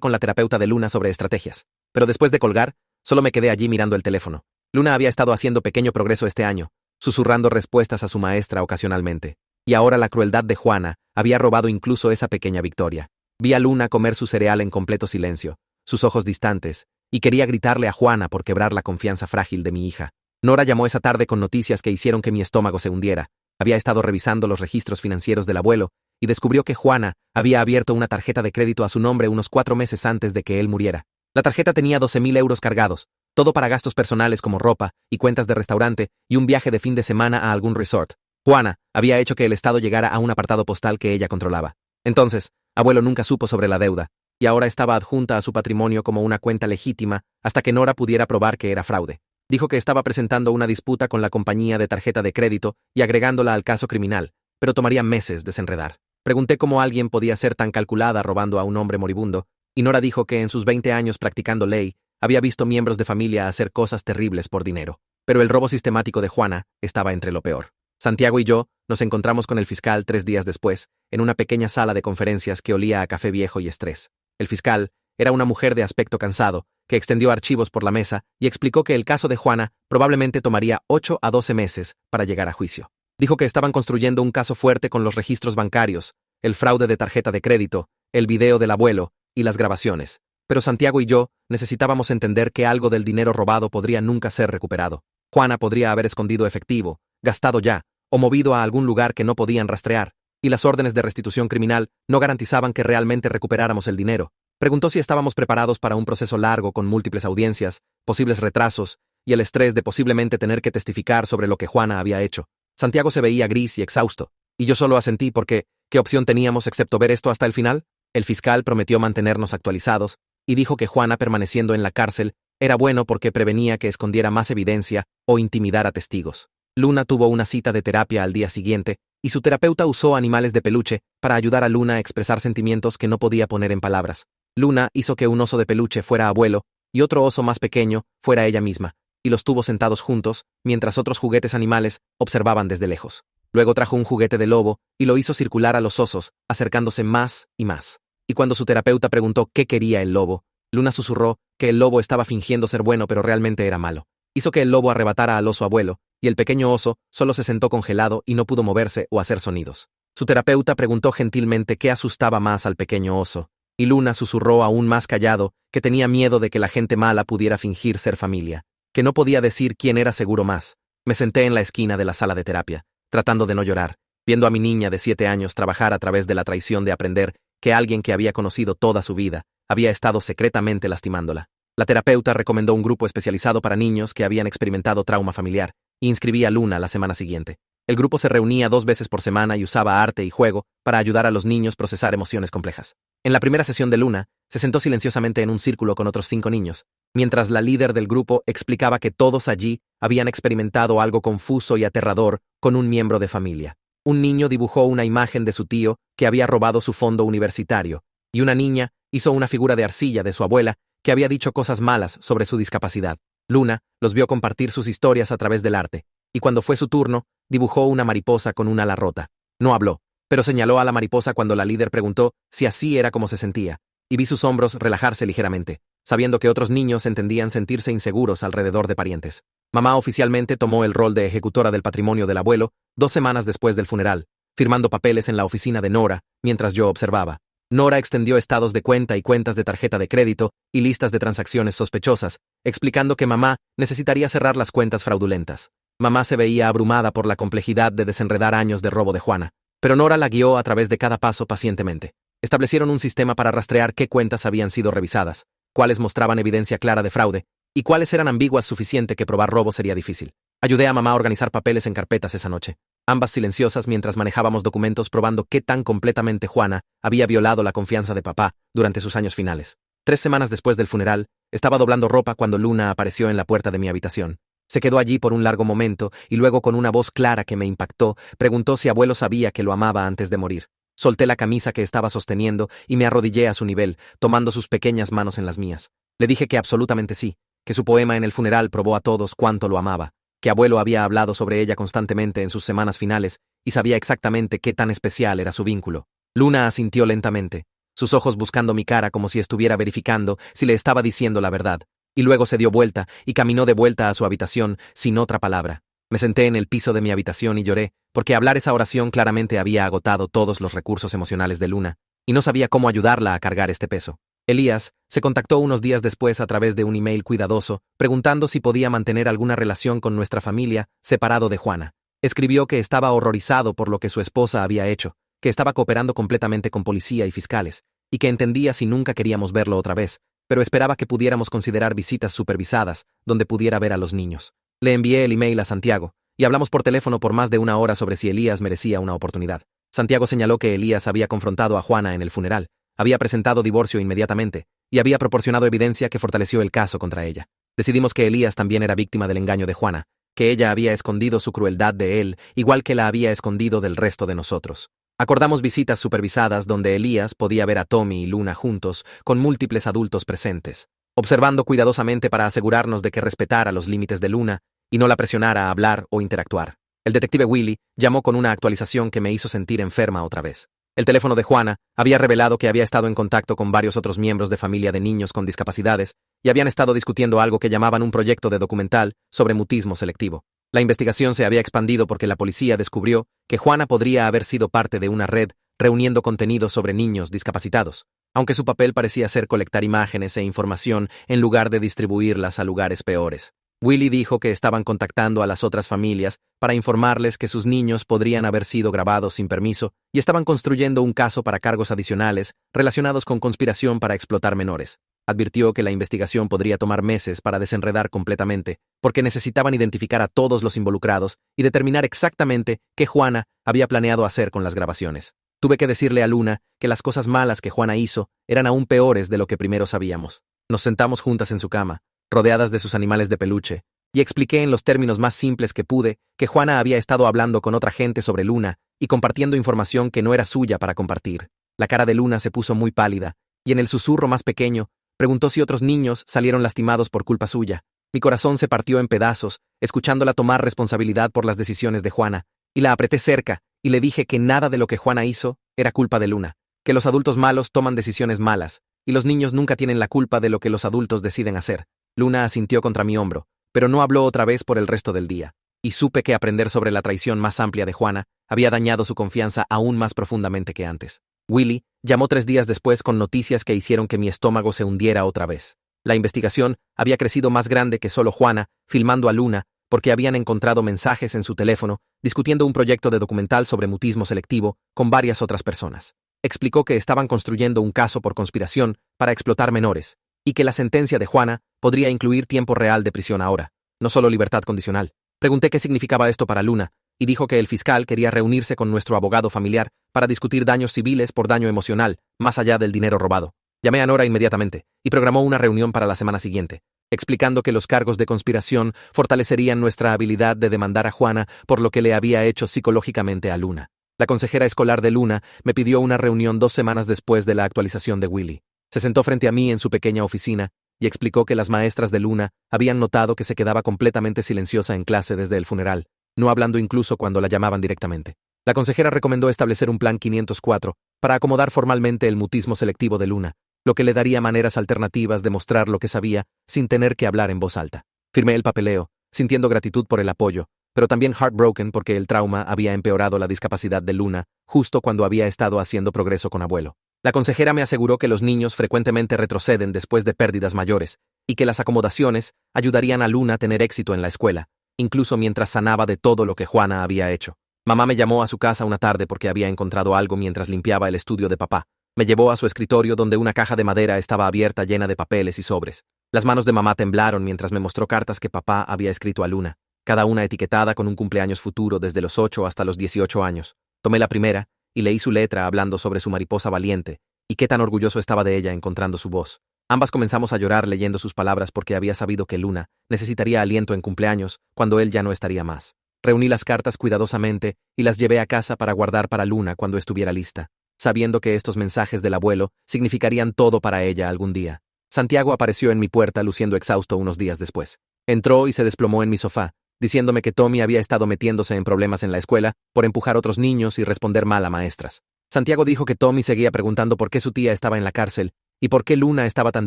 con la terapeuta de Luna sobre estrategias. Pero después de colgar, solo me quedé allí mirando el teléfono. Luna había estado haciendo pequeño progreso este año, susurrando respuestas a su maestra ocasionalmente. Y ahora la crueldad de Juana había robado incluso esa pequeña victoria. Vi a Luna comer su cereal en completo silencio, sus ojos distantes, y quería gritarle a Juana por quebrar la confianza frágil de mi hija. Nora llamó esa tarde con noticias que hicieron que mi estómago se hundiera. Había estado revisando los registros financieros del abuelo y descubrió que Juana había abierto una tarjeta de crédito a su nombre unos 4 meses antes de que él muriera. La tarjeta tenía 12.000 euros cargados, todo para gastos personales como ropa y cuentas de restaurante y un viaje de fin de semana a algún resort. Juana había hecho que el Estado llegara a un apartado postal que ella controlaba. Entonces, abuelo nunca supo sobre la deuda, y ahora estaba adjunta a su patrimonio como una cuenta legítima hasta que Nora pudiera probar que era fraude. Dijo que estaba presentando una disputa con la compañía de tarjeta de crédito y agregándola al caso criminal, pero tomaría meses desenredar. Pregunté cómo alguien podía ser tan calculada robando a un hombre moribundo, y Nora dijo que en sus 20 años practicando ley, había visto miembros de familia hacer cosas terribles por dinero. Pero el robo sistemático de Juana estaba entre lo peor. Santiago y yo nos encontramos con el fiscal 3 días después, en una pequeña sala de conferencias que olía a café viejo y estrés. El fiscal era una mujer de aspecto cansado, que extendió archivos por la mesa y explicó que el caso de Juana probablemente tomaría 8 a 12 meses para llegar a juicio. Dijo que estaban construyendo un caso fuerte con los registros bancarios, el fraude de tarjeta de crédito, el video del abuelo y las grabaciones. Pero Santiago y yo necesitábamos entender que algo del dinero robado podría nunca ser recuperado. Juana podría haber escondido efectivo, gastado ya, o movido a algún lugar que no podían rastrear, y las órdenes de restitución criminal no garantizaban que realmente recuperáramos el dinero. Preguntó si estábamos preparados para un proceso largo con múltiples audiencias, posibles retrasos y el estrés de posiblemente tener que testificar sobre lo que Juana había hecho. Santiago se veía gris y exhausto, y yo solo asentí porque, ¿qué opción teníamos excepto ver esto hasta el final? El fiscal prometió mantenernos actualizados y dijo que Juana permaneciendo en la cárcel era bueno porque prevenía que escondiera más evidencia o intimidara testigos. Luna tuvo una cita de terapia al día siguiente y su terapeuta usó animales de peluche para ayudar a Luna a expresar sentimientos que no podía poner en palabras. Luna hizo que un oso de peluche fuera abuelo y otro oso más pequeño fuera ella misma, y los tuvo sentados juntos, mientras otros juguetes animales observaban desde lejos. Luego trajo un juguete de lobo y lo hizo circular a los osos, acercándose más y más. Y cuando su terapeuta preguntó qué quería el lobo, Luna susurró que el lobo estaba fingiendo ser bueno pero realmente era malo. Hizo que el lobo arrebatara al oso abuelo, y el pequeño oso solo se sentó congelado y no pudo moverse o hacer sonidos. Su terapeuta preguntó gentilmente qué asustaba más al pequeño oso, y Luna susurró aún más callado que tenía miedo de que la gente mala pudiera fingir ser familia, que no podía decir quién era seguro más. Me senté en la esquina de la sala de terapia, tratando de no llorar, viendo a mi niña de 7 años trabajar a través de la traición de aprender que alguien que había conocido toda su vida había estado secretamente lastimándola. La terapeuta recomendó un grupo especializado para niños que habían experimentado trauma familiar, e inscribí a Luna la semana siguiente. El grupo se reunía 2 veces por semana y usaba arte y juego para ayudar a los niños a procesar emociones complejas. En la primera sesión de Luna, se sentó silenciosamente en un círculo con otros 5 niños, mientras la líder del grupo explicaba que todos allí habían experimentado algo confuso y aterrador con un miembro de familia. Un niño dibujó una imagen de su tío que había robado su fondo universitario, y una niña hizo una figura de arcilla de su abuela que había dicho cosas malas sobre su discapacidad. Luna los vio compartir sus historias a través del arte, y cuando fue su turno, dibujó una mariposa con un ala rota. No habló, pero señaló a la mariposa cuando la líder preguntó si así era como se sentía, y vi sus hombros relajarse ligeramente, sabiendo que otros niños entendían sentirse inseguros alrededor de parientes. Mamá oficialmente tomó el rol de ejecutora del patrimonio del abuelo 2 semanas después del funeral, firmando papeles en la oficina de Nora, mientras yo observaba. Nora extendió estados de cuenta y cuentas de tarjeta de crédito y listas de transacciones sospechosas, explicando que mamá necesitaría cerrar las cuentas fraudulentas. Mamá se veía abrumada por la complejidad de desenredar años de robo de Juana, pero Nora la guió a través de cada paso pacientemente. Establecieron un sistema para rastrear qué cuentas habían sido revisadas, cuáles mostraban evidencia clara de fraude, y cuáles eran ambiguas suficiente que probar robo sería difícil. Ayudé a mamá a organizar papeles en carpetas esa noche, ambas silenciosas mientras manejábamos documentos probando qué tan completamente Juana había violado la confianza de papá durante sus años finales. 3 semanas después del funeral, estaba doblando ropa cuando Luna apareció en la puerta de mi habitación. Se quedó allí por un largo momento y luego con una voz clara que me impactó, preguntó si abuelo sabía que lo amaba antes de morir. Solté la camisa que estaba sosteniendo y me arrodillé a su nivel, tomando sus pequeñas manos en las mías. Le dije que absolutamente sí, que su poema en el funeral probó a todos cuánto lo amaba. que abuelo había hablado sobre ella constantemente en sus semanas finales y sabía exactamente qué tan especial era su vínculo. Luna asintió lentamente, sus ojos buscando mi cara como si estuviera verificando si le estaba diciendo la verdad, y luego se dio vuelta y caminó de vuelta a su habitación sin otra palabra. Me senté en el piso de mi habitación y lloré, porque hablar esa oración claramente había agotado todos los recursos emocionales de Luna, y no sabía cómo ayudarla a cargar este peso. Elías se contactó unos días después a través de un email cuidadoso, preguntando si podía mantener alguna relación con nuestra familia separado de Juana. Escribió que estaba horrorizado por lo que su esposa había hecho, que estaba cooperando completamente con policía y fiscales, y que entendía si nunca queríamos verlo otra vez, pero esperaba que pudiéramos considerar visitas supervisadas, donde pudiera ver a los niños. Le envié el email a Santiago, y hablamos por teléfono por más de una hora sobre si Elías merecía una oportunidad. Santiago señaló que Elías había confrontado a Juana en el funeral, había presentado divorcio inmediatamente, y había proporcionado evidencia que fortaleció el caso contra ella. Decidimos que Elías también era víctima del engaño de Juana, que ella había escondido su crueldad de él, igual que la había escondido del resto de nosotros. Acordamos visitas supervisadas donde Elías podía ver a Tommy y Luna juntos, con múltiples adultos presentes, observando cuidadosamente para asegurarnos de que respetara los límites de Luna y no la presionara a hablar o interactuar. El detective Willy llamó con una actualización que me hizo sentir enferma otra vez. El teléfono de Juana había revelado que había estado en contacto con varios otros miembros de familia de niños con discapacidades y habían estado discutiendo algo que llamaban un proyecto de documental sobre mutismo selectivo. La investigación se había expandido porque la policía descubrió que Juana podría haber sido parte de una red reuniendo contenido sobre niños discapacitados, aunque su papel parecía ser colectar imágenes e información en lugar de distribuirlas a lugares peores. Willy dijo que estaban contactando a las otras familias para informarles que sus niños podrían haber sido grabados sin permiso y estaban construyendo un caso para cargos adicionales relacionados con conspiración para explotar menores. Advirtió que la investigación podría tomar meses para desenredar completamente, porque necesitaban identificar a todos los involucrados y determinar exactamente qué Juana había planeado hacer con las grabaciones. Tuve que decirle a Luna que las cosas malas que Juana hizo eran aún peores de lo que primero sabíamos. Nos sentamos juntas en su cama, rodeadas de sus animales de peluche, y expliqué en los términos más simples que pude que Juana había estado hablando con otra gente sobre Luna y compartiendo información que no era suya para compartir. La cara de Luna se puso muy pálida, y en el susurro más pequeño preguntó si otros niños salieron lastimados por culpa suya. Mi corazón se partió en pedazos, escuchándola tomar responsabilidad por las decisiones de Juana, y la apreté cerca y le dije que nada de lo que Juana hizo era culpa de Luna, que los adultos malos toman decisiones malas, y los niños nunca tienen la culpa de lo que los adultos deciden hacer. Luna asintió contra mi hombro, pero no habló otra vez por el resto del día, y supe que aprender sobre la traición más amplia de Juana había dañado su confianza aún más profundamente que antes. Willy llamó 3 días después con noticias que hicieron que mi estómago se hundiera otra vez. La investigación había crecido más grande que solo Juana, filmando a Luna, porque habían encontrado mensajes en su teléfono, discutiendo un proyecto de documental sobre mutismo selectivo con varias otras personas. Explicó que estaban construyendo un caso por conspiración para explotar menores, y que la sentencia de Juana podría incluir tiempo real de prisión ahora, no solo libertad condicional. Pregunté qué significaba esto para Luna, y dijo que el fiscal quería reunirse con nuestro abogado familiar para discutir daños civiles por daño emocional, más allá del dinero robado. Llamé a Nora inmediatamente, y programó una reunión para la semana siguiente, explicando que los cargos de conspiración fortalecerían nuestra habilidad de demandar a Juana por lo que le había hecho psicológicamente a Luna. La consejera escolar de Luna me pidió una reunión 2 semanas después de la actualización de Willy. Se sentó frente a mí en su pequeña oficina y explicó que las maestras de Luna habían notado que se quedaba completamente silenciosa en clase desde el funeral, no hablando incluso cuando la llamaban directamente. La consejera recomendó establecer un plan 504 para acomodar formalmente el mutismo selectivo de Luna, lo que le daría maneras alternativas de mostrar lo que sabía sin tener que hablar en voz alta. Firmé el papeleo, sintiendo gratitud por el apoyo, pero también heartbroken porque el trauma había empeorado la discapacidad de Luna justo cuando había estado haciendo progreso con abuelo. La consejera me aseguró que los niños frecuentemente retroceden después de pérdidas mayores y que las acomodaciones ayudarían a Luna a tener éxito en la escuela, incluso mientras sanaba de todo lo que Juana había hecho. Mamá me llamó a su casa una tarde porque había encontrado algo mientras limpiaba el estudio de papá. Me llevó a su escritorio donde una caja de madera estaba abierta llena de papeles y sobres. Las manos de mamá temblaron mientras me mostró cartas que papá había escrito a Luna, cada una etiquetada con un cumpleaños futuro desde los 8 hasta los 18 años. Tomé la primera y leí su letra hablando sobre su mariposa valiente y qué tan orgulloso estaba de ella encontrando su voz. Ambas comenzamos a llorar leyendo sus palabras porque había sabido que Luna necesitaría aliento en cumpleaños cuando él ya no estaría más. Reuní las cartas cuidadosamente y las llevé a casa para guardar para Luna cuando estuviera lista, sabiendo que estos mensajes del abuelo significarían todo para ella algún día. Santiago apareció en mi puerta luciendo exhausto unos días después. Entró y se desplomó en mi sofá, diciéndome que Tommy había estado metiéndose en problemas en la escuela por empujar a otros niños y responder mal a maestras. Santiago dijo que Tommy seguía preguntando por qué su tía estaba en la cárcel y por qué Luna estaba tan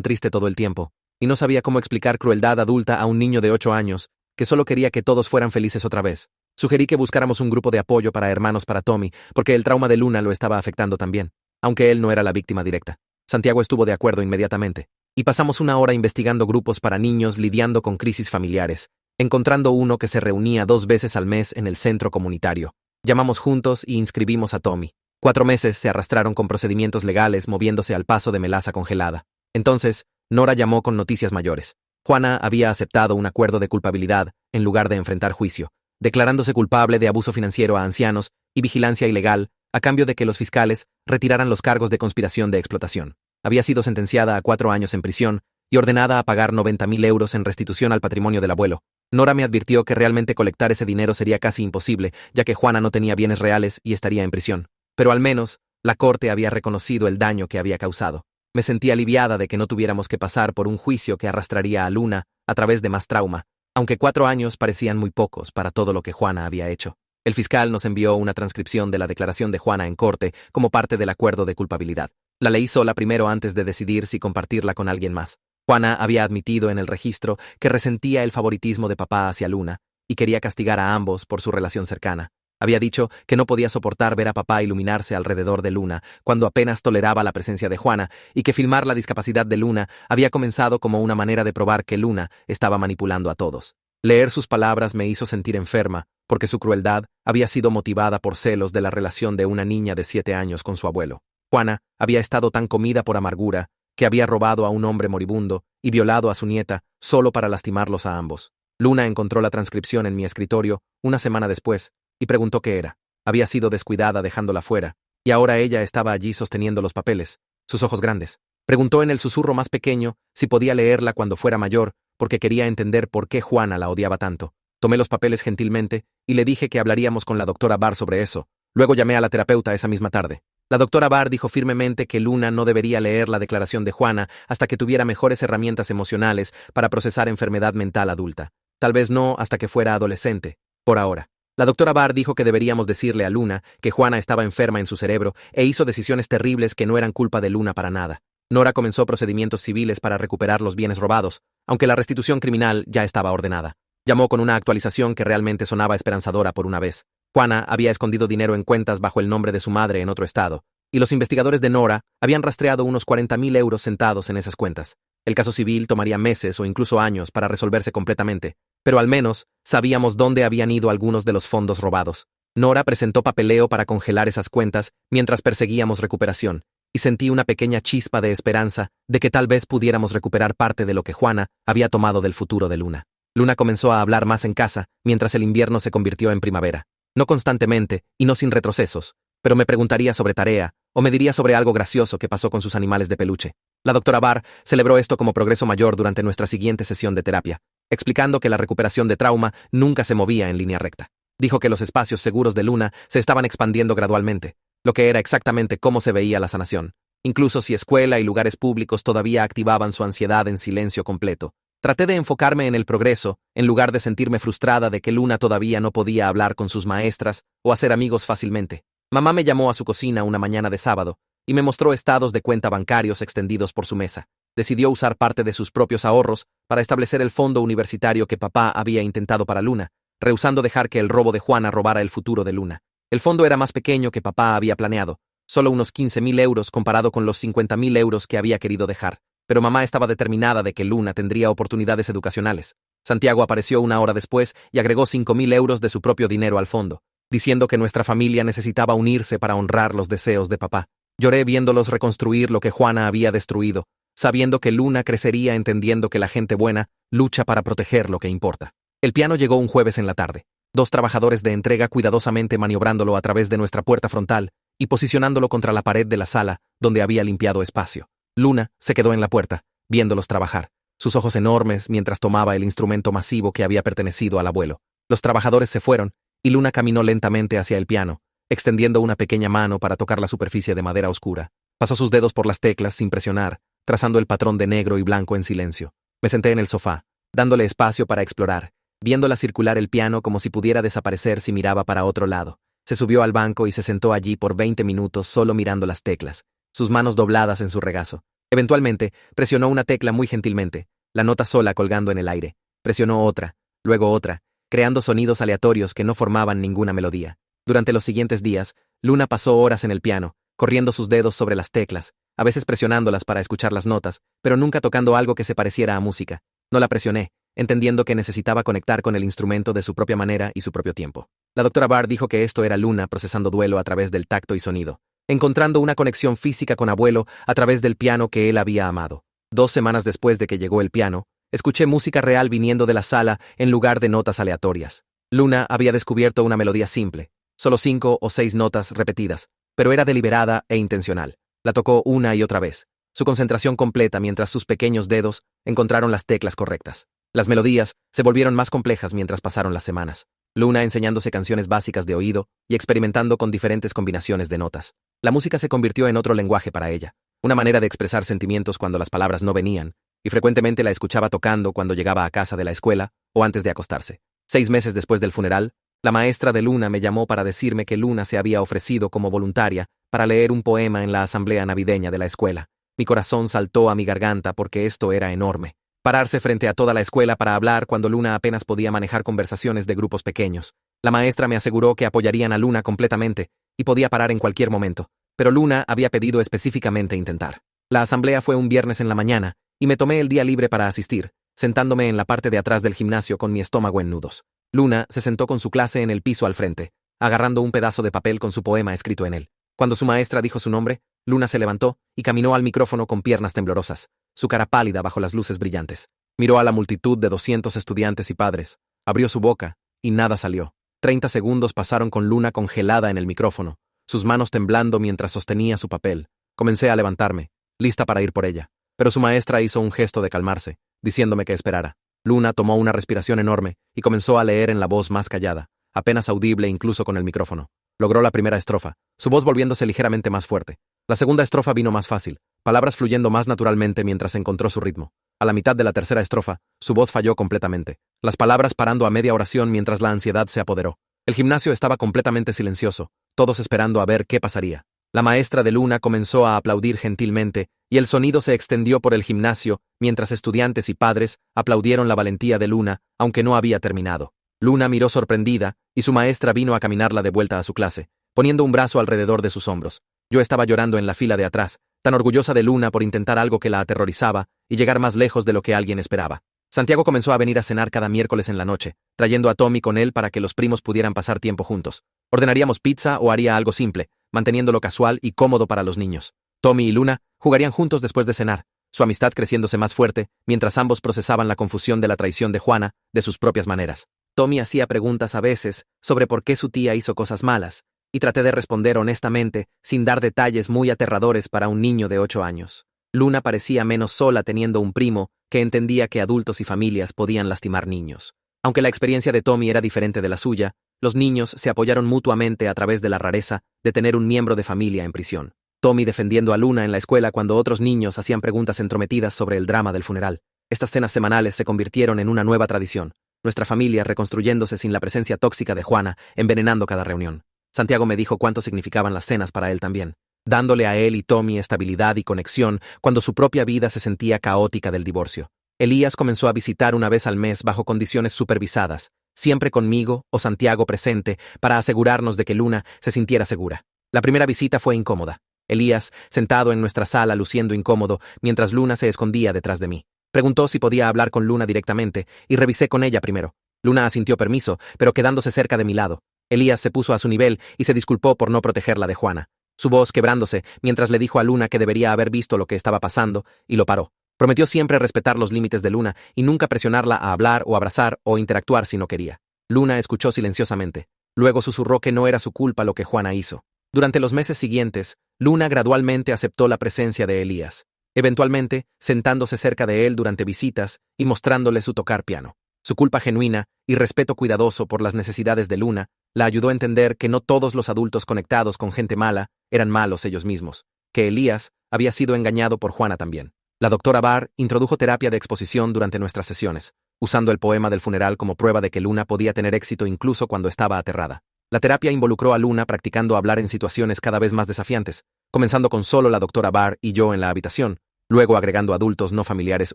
triste todo el tiempo, y no sabía cómo explicar crueldad adulta a un niño de 8 años que solo quería que todos fueran felices otra vez. Sugerí que buscáramos un grupo de apoyo para hermanos para Tommy, porque el trauma de Luna lo estaba afectando también, aunque él no era la víctima directa. Santiago estuvo de acuerdo inmediatamente, y pasamos una hora investigando grupos para niños lidiando con crisis familiares, encontrando uno que se reunía 2 veces al mes en el centro comunitario. Llamamos juntos y inscribimos a Tommy. 4 meses se arrastraron con procedimientos legales moviéndose al paso de melaza congelada. Entonces, Nora llamó con noticias mayores. Juana había aceptado un acuerdo de culpabilidad en lugar de enfrentar juicio, declarándose culpable de abuso financiero a ancianos y vigilancia ilegal a cambio de que los fiscales retiraran los cargos de conspiración de explotación. Había sido sentenciada a 4 años en prisión y ordenada a pagar 90.000 euros en restitución al patrimonio del abuelo. Nora me advirtió que realmente colectar ese dinero sería casi imposible, ya que Juana no tenía bienes reales y estaría en prisión. Pero al menos, la corte había reconocido el daño que había causado. Me sentí aliviada de que no tuviéramos que pasar por un juicio que arrastraría a Luna a través de más trauma, aunque 4 años parecían muy pocos para todo lo que Juana había hecho. El fiscal nos envió una transcripción de la declaración de Juana en corte como parte del acuerdo de culpabilidad. La leí sola primero antes de decidir si compartirla con alguien más. Juana había admitido en el registro que resentía el favoritismo de papá hacia Luna y quería castigar a ambos por su relación cercana. Había dicho que no podía soportar ver a papá iluminarse alrededor de Luna cuando apenas toleraba la presencia de Juana y que filmar la discapacidad de Luna había comenzado como una manera de probar que Luna estaba manipulando a todos. Leer sus palabras me hizo sentir enferma porque su crueldad había sido motivada por celos de la relación de una niña de 7 años con su abuelo. Juana había estado tan comida por amargura que había robado a un hombre moribundo y violado a su nieta solo para lastimarlos a ambos. Luna encontró la transcripción en mi escritorio una semana después y preguntó qué era. Había sido descuidada dejándola fuera, y ahora ella estaba allí sosteniendo los papeles, sus ojos grandes. Preguntó en el susurro más pequeño si podía leerla cuando fuera mayor, porque quería entender por qué Juana la odiaba tanto. Tomé los papeles gentilmente y le dije que hablaríamos con la doctora Barr sobre eso. Luego llamé a la terapeuta esa misma tarde. La doctora Barr dijo firmemente que Luna no debería leer la declaración de Juana hasta que tuviera mejores herramientas emocionales para procesar enfermedad mental adulta. Tal vez no hasta que fuera adolescente, por ahora. La doctora Barr dijo que deberíamos decirle a Luna que Juana estaba enferma en su cerebro e hizo decisiones terribles que no eran culpa de Luna para nada. Nora comenzó procedimientos civiles para recuperar los bienes robados, aunque la restitución criminal ya estaba ordenada. Llamó con una actualización que realmente sonaba esperanzadora por una vez. Juana había escondido dinero en cuentas bajo el nombre de su madre en otro estado, y los investigadores de Nora habían rastreado unos 40.000 euros sentados en esas cuentas. El caso civil tomaría meses o incluso años para resolverse completamente, pero al menos sabíamos dónde habían ido algunos de los fondos robados. Nora presentó papeleo para congelar esas cuentas mientras perseguíamos recuperación, y sentí una pequeña chispa de esperanza de que tal vez pudiéramos recuperar parte de lo que Juana había tomado del futuro de Luna. Luna comenzó a hablar más en casa mientras el invierno se convirtió en primavera. No constantemente y no sin retrocesos, pero me preguntaría sobre tarea o me diría sobre algo gracioso que pasó con sus animales de peluche. La doctora Barr celebró esto como progreso mayor durante nuestra siguiente sesión de terapia, explicando que la recuperación de trauma nunca se movía en línea recta. Dijo que los espacios seguros de Luna se estaban expandiendo gradualmente, lo que era exactamente cómo se veía la sanación, incluso si escuela y lugares públicos todavía activaban su ansiedad en silencio completo. Traté de enfocarme en el progreso, en lugar de sentirme frustrada de que Luna todavía no podía hablar con sus maestras o hacer amigos fácilmente. Mamá me llamó a su cocina una mañana de sábado y me mostró estados de cuenta bancarios extendidos por su mesa. Decidió usar parte de sus propios ahorros para establecer el fondo universitario que papá había intentado para Luna, rehusando dejar que el robo de Juana robara el futuro de Luna. El fondo era más pequeño que papá había planeado, solo unos 15.000 euros comparado con los 50.000 euros que había querido dejar, pero mamá estaba determinada de que Luna tendría oportunidades educacionales. Santiago apareció una hora después y agregó 5.000 euros de su propio dinero al fondo, diciendo que nuestra familia necesitaba unirse para honrar los deseos de papá. Lloré viéndolos reconstruir lo que Juana había destruido, sabiendo que Luna crecería entendiendo que la gente buena lucha para proteger lo que importa. El piano llegó un jueves en la tarde. 2 trabajadores de entrega cuidadosamente maniobrándolo a través de nuestra puerta frontal y posicionándolo contra la pared de la sala donde había limpiado espacio. Luna se quedó en la puerta, viéndolos trabajar, sus ojos enormes mientras tomaba el instrumento masivo que había pertenecido al abuelo. Los trabajadores se fueron y Luna caminó lentamente hacia el piano, extendiendo una pequeña mano para tocar la superficie de madera oscura. Pasó sus dedos por las teclas sin presionar, trazando el patrón de negro y blanco en silencio. Me senté en el sofá, dándole espacio para explorar, viéndola circular el piano como si pudiera desaparecer si miraba para otro lado. Se subió al banco y se sentó allí por 20 minutos solo mirando las teclas, sus manos dobladas en su regazo. Eventualmente, presionó una tecla muy gentilmente, la nota sola colgando en el aire. Presionó otra, luego otra, creando sonidos aleatorios que no formaban ninguna melodía. Durante los siguientes días, Luna pasó horas en el piano, corriendo sus dedos sobre las teclas, a veces presionándolas para escuchar las notas, pero nunca tocando algo que se pareciera a música. No la presioné, entendiendo que necesitaba conectar con el instrumento de su propia manera y su propio tiempo. La doctora Barr dijo que esto era Luna procesando duelo a través del tacto y sonido, encontrando una conexión física con abuelo a través del piano que él había amado. 2 semanas después de que llegó el piano, escuché música real viniendo de la sala en lugar de notas aleatorias. Luna había descubierto una melodía simple, solo 5 o 6 notas repetidas, pero era deliberada e intencional. La tocó una y otra vez, su concentración completa mientras sus pequeños dedos encontraron las teclas correctas. Las melodías se volvieron más complejas mientras pasaron las semanas. Luna enseñándose canciones básicas de oído y experimentando con diferentes combinaciones de notas. La música se convirtió en otro lenguaje para ella, una manera de expresar sentimientos cuando las palabras no venían, y frecuentemente la escuchaba tocando cuando llegaba a casa de la escuela o antes de acostarse. 6 meses después del funeral, la maestra de Luna me llamó para decirme que Luna se había ofrecido como voluntaria para leer un poema en la asamblea navideña de la escuela. Mi corazón saltó a mi garganta porque esto era enorme. Pararse frente a toda la escuela para hablar cuando Luna apenas podía manejar conversaciones de grupos pequeños. La maestra me aseguró que apoyarían a Luna completamente y podía parar en cualquier momento, pero Luna había pedido específicamente intentar. La asamblea fue un viernes en la mañana y me tomé el día libre para asistir, sentándome en la parte de atrás del gimnasio con mi estómago en nudos. Luna se sentó con su clase en el piso al frente, agarrando un pedazo de papel con su poema escrito en él. Cuando su maestra dijo su nombre, Luna se levantó y caminó al micrófono con piernas temblorosas, su cara pálida bajo las luces brillantes. Miró a la multitud de 200 estudiantes y padres, abrió su boca, y nada salió. 30 segundos pasaron con Luna congelada en el micrófono, sus manos temblando mientras sostenía su papel. Comencé a levantarme, lista para ir por ella, pero su maestra hizo un gesto de calmarse, diciéndome que esperara. Luna tomó una respiración enorme y comenzó a leer en la voz más callada, apenas audible incluso con el micrófono. Logró la primera estrofa, su voz volviéndose ligeramente más fuerte. La segunda estrofa vino más fácil, palabras fluyendo más naturalmente mientras encontró su ritmo. A la mitad de la tercera estrofa, su voz falló completamente, las palabras parando a media oración mientras la ansiedad se apoderó. El gimnasio estaba completamente silencioso, todos esperando a ver qué pasaría. La maestra de Luna comenzó a aplaudir gentilmente, y el sonido se extendió por el gimnasio, mientras estudiantes y padres aplaudieron la valentía de Luna, aunque no había terminado. Luna miró sorprendida, y su maestra vino a caminarla de vuelta a su clase, poniendo un brazo alrededor de sus hombros. Yo estaba llorando en la fila de atrás, tan orgullosa de Luna por intentar algo que la aterrorizaba y llegar más lejos de lo que alguien esperaba. Santiago comenzó a venir a cenar cada miércoles en la noche, trayendo a Tommy con él para que los primos pudieran pasar tiempo juntos. Ordenaríamos pizza o haría algo simple, manteniéndolo casual y cómodo para los niños. Tommy y Luna jugarían juntos después de cenar, su amistad creciéndose más fuerte, mientras ambos procesaban la confusión de la traición de Juana de sus propias maneras. Tommy hacía preguntas a veces sobre por qué su tía hizo cosas malas, y traté de responder honestamente, sin dar detalles muy aterradores para un niño de 8 años. Luna parecía menos sola teniendo un primo que entendía que adultos y familias podían lastimar niños. Aunque la experiencia de Tommy era diferente de la suya, los niños se apoyaron mutuamente a través de la rareza de tener un miembro de familia en prisión. Tommy defendiendo a Luna en la escuela cuando otros niños hacían preguntas entrometidas sobre el drama del funeral. Estas cenas semanales se convirtieron en una nueva tradición, nuestra familia reconstruyéndose sin la presencia tóxica de Juana, envenenando cada reunión. Santiago me dijo cuánto significaban las cenas para él también, dándole a él y Tommy estabilidad y conexión cuando su propia vida se sentía caótica del divorcio. Elías comenzó a visitar una vez al mes bajo condiciones supervisadas, siempre conmigo o Santiago presente para asegurarnos de que Luna se sintiera segura. La primera visita fue incómoda. Elías, sentado en nuestra sala luciendo incómodo, mientras Luna se escondía detrás de mí. Preguntó si podía hablar con Luna directamente, y revisé con ella primero. Luna asintió permiso, pero quedándose cerca de mi lado. Elías se puso a su nivel y se disculpó por no protegerla de Juana, su voz quebrándose mientras le dijo a Luna que debería haber visto lo que estaba pasando, y lo paró. Prometió siempre respetar los límites de Luna y nunca presionarla a hablar o abrazar o interactuar si no quería. Luna escuchó silenciosamente. Luego susurró que no era su culpa lo que Juana hizo. Durante los meses siguientes, Luna gradualmente aceptó la presencia de Elías, eventualmente sentándose cerca de él durante visitas y mostrándole su tocar piano. Su culpa genuina y respeto cuidadoso por las necesidades de Luna la ayudó a entender que no todos los adultos conectados con gente mala eran malos ellos mismos, que Elías había sido engañado por Juana también. La doctora Barr introdujo terapia de exposición durante nuestras sesiones, usando el poema del funeral como prueba de que Luna podía tener éxito incluso cuando estaba aterrada. La terapia involucró a Luna practicando hablar en situaciones cada vez más desafiantes, comenzando con solo la doctora Barr y yo en la habitación, luego agregando adultos no familiares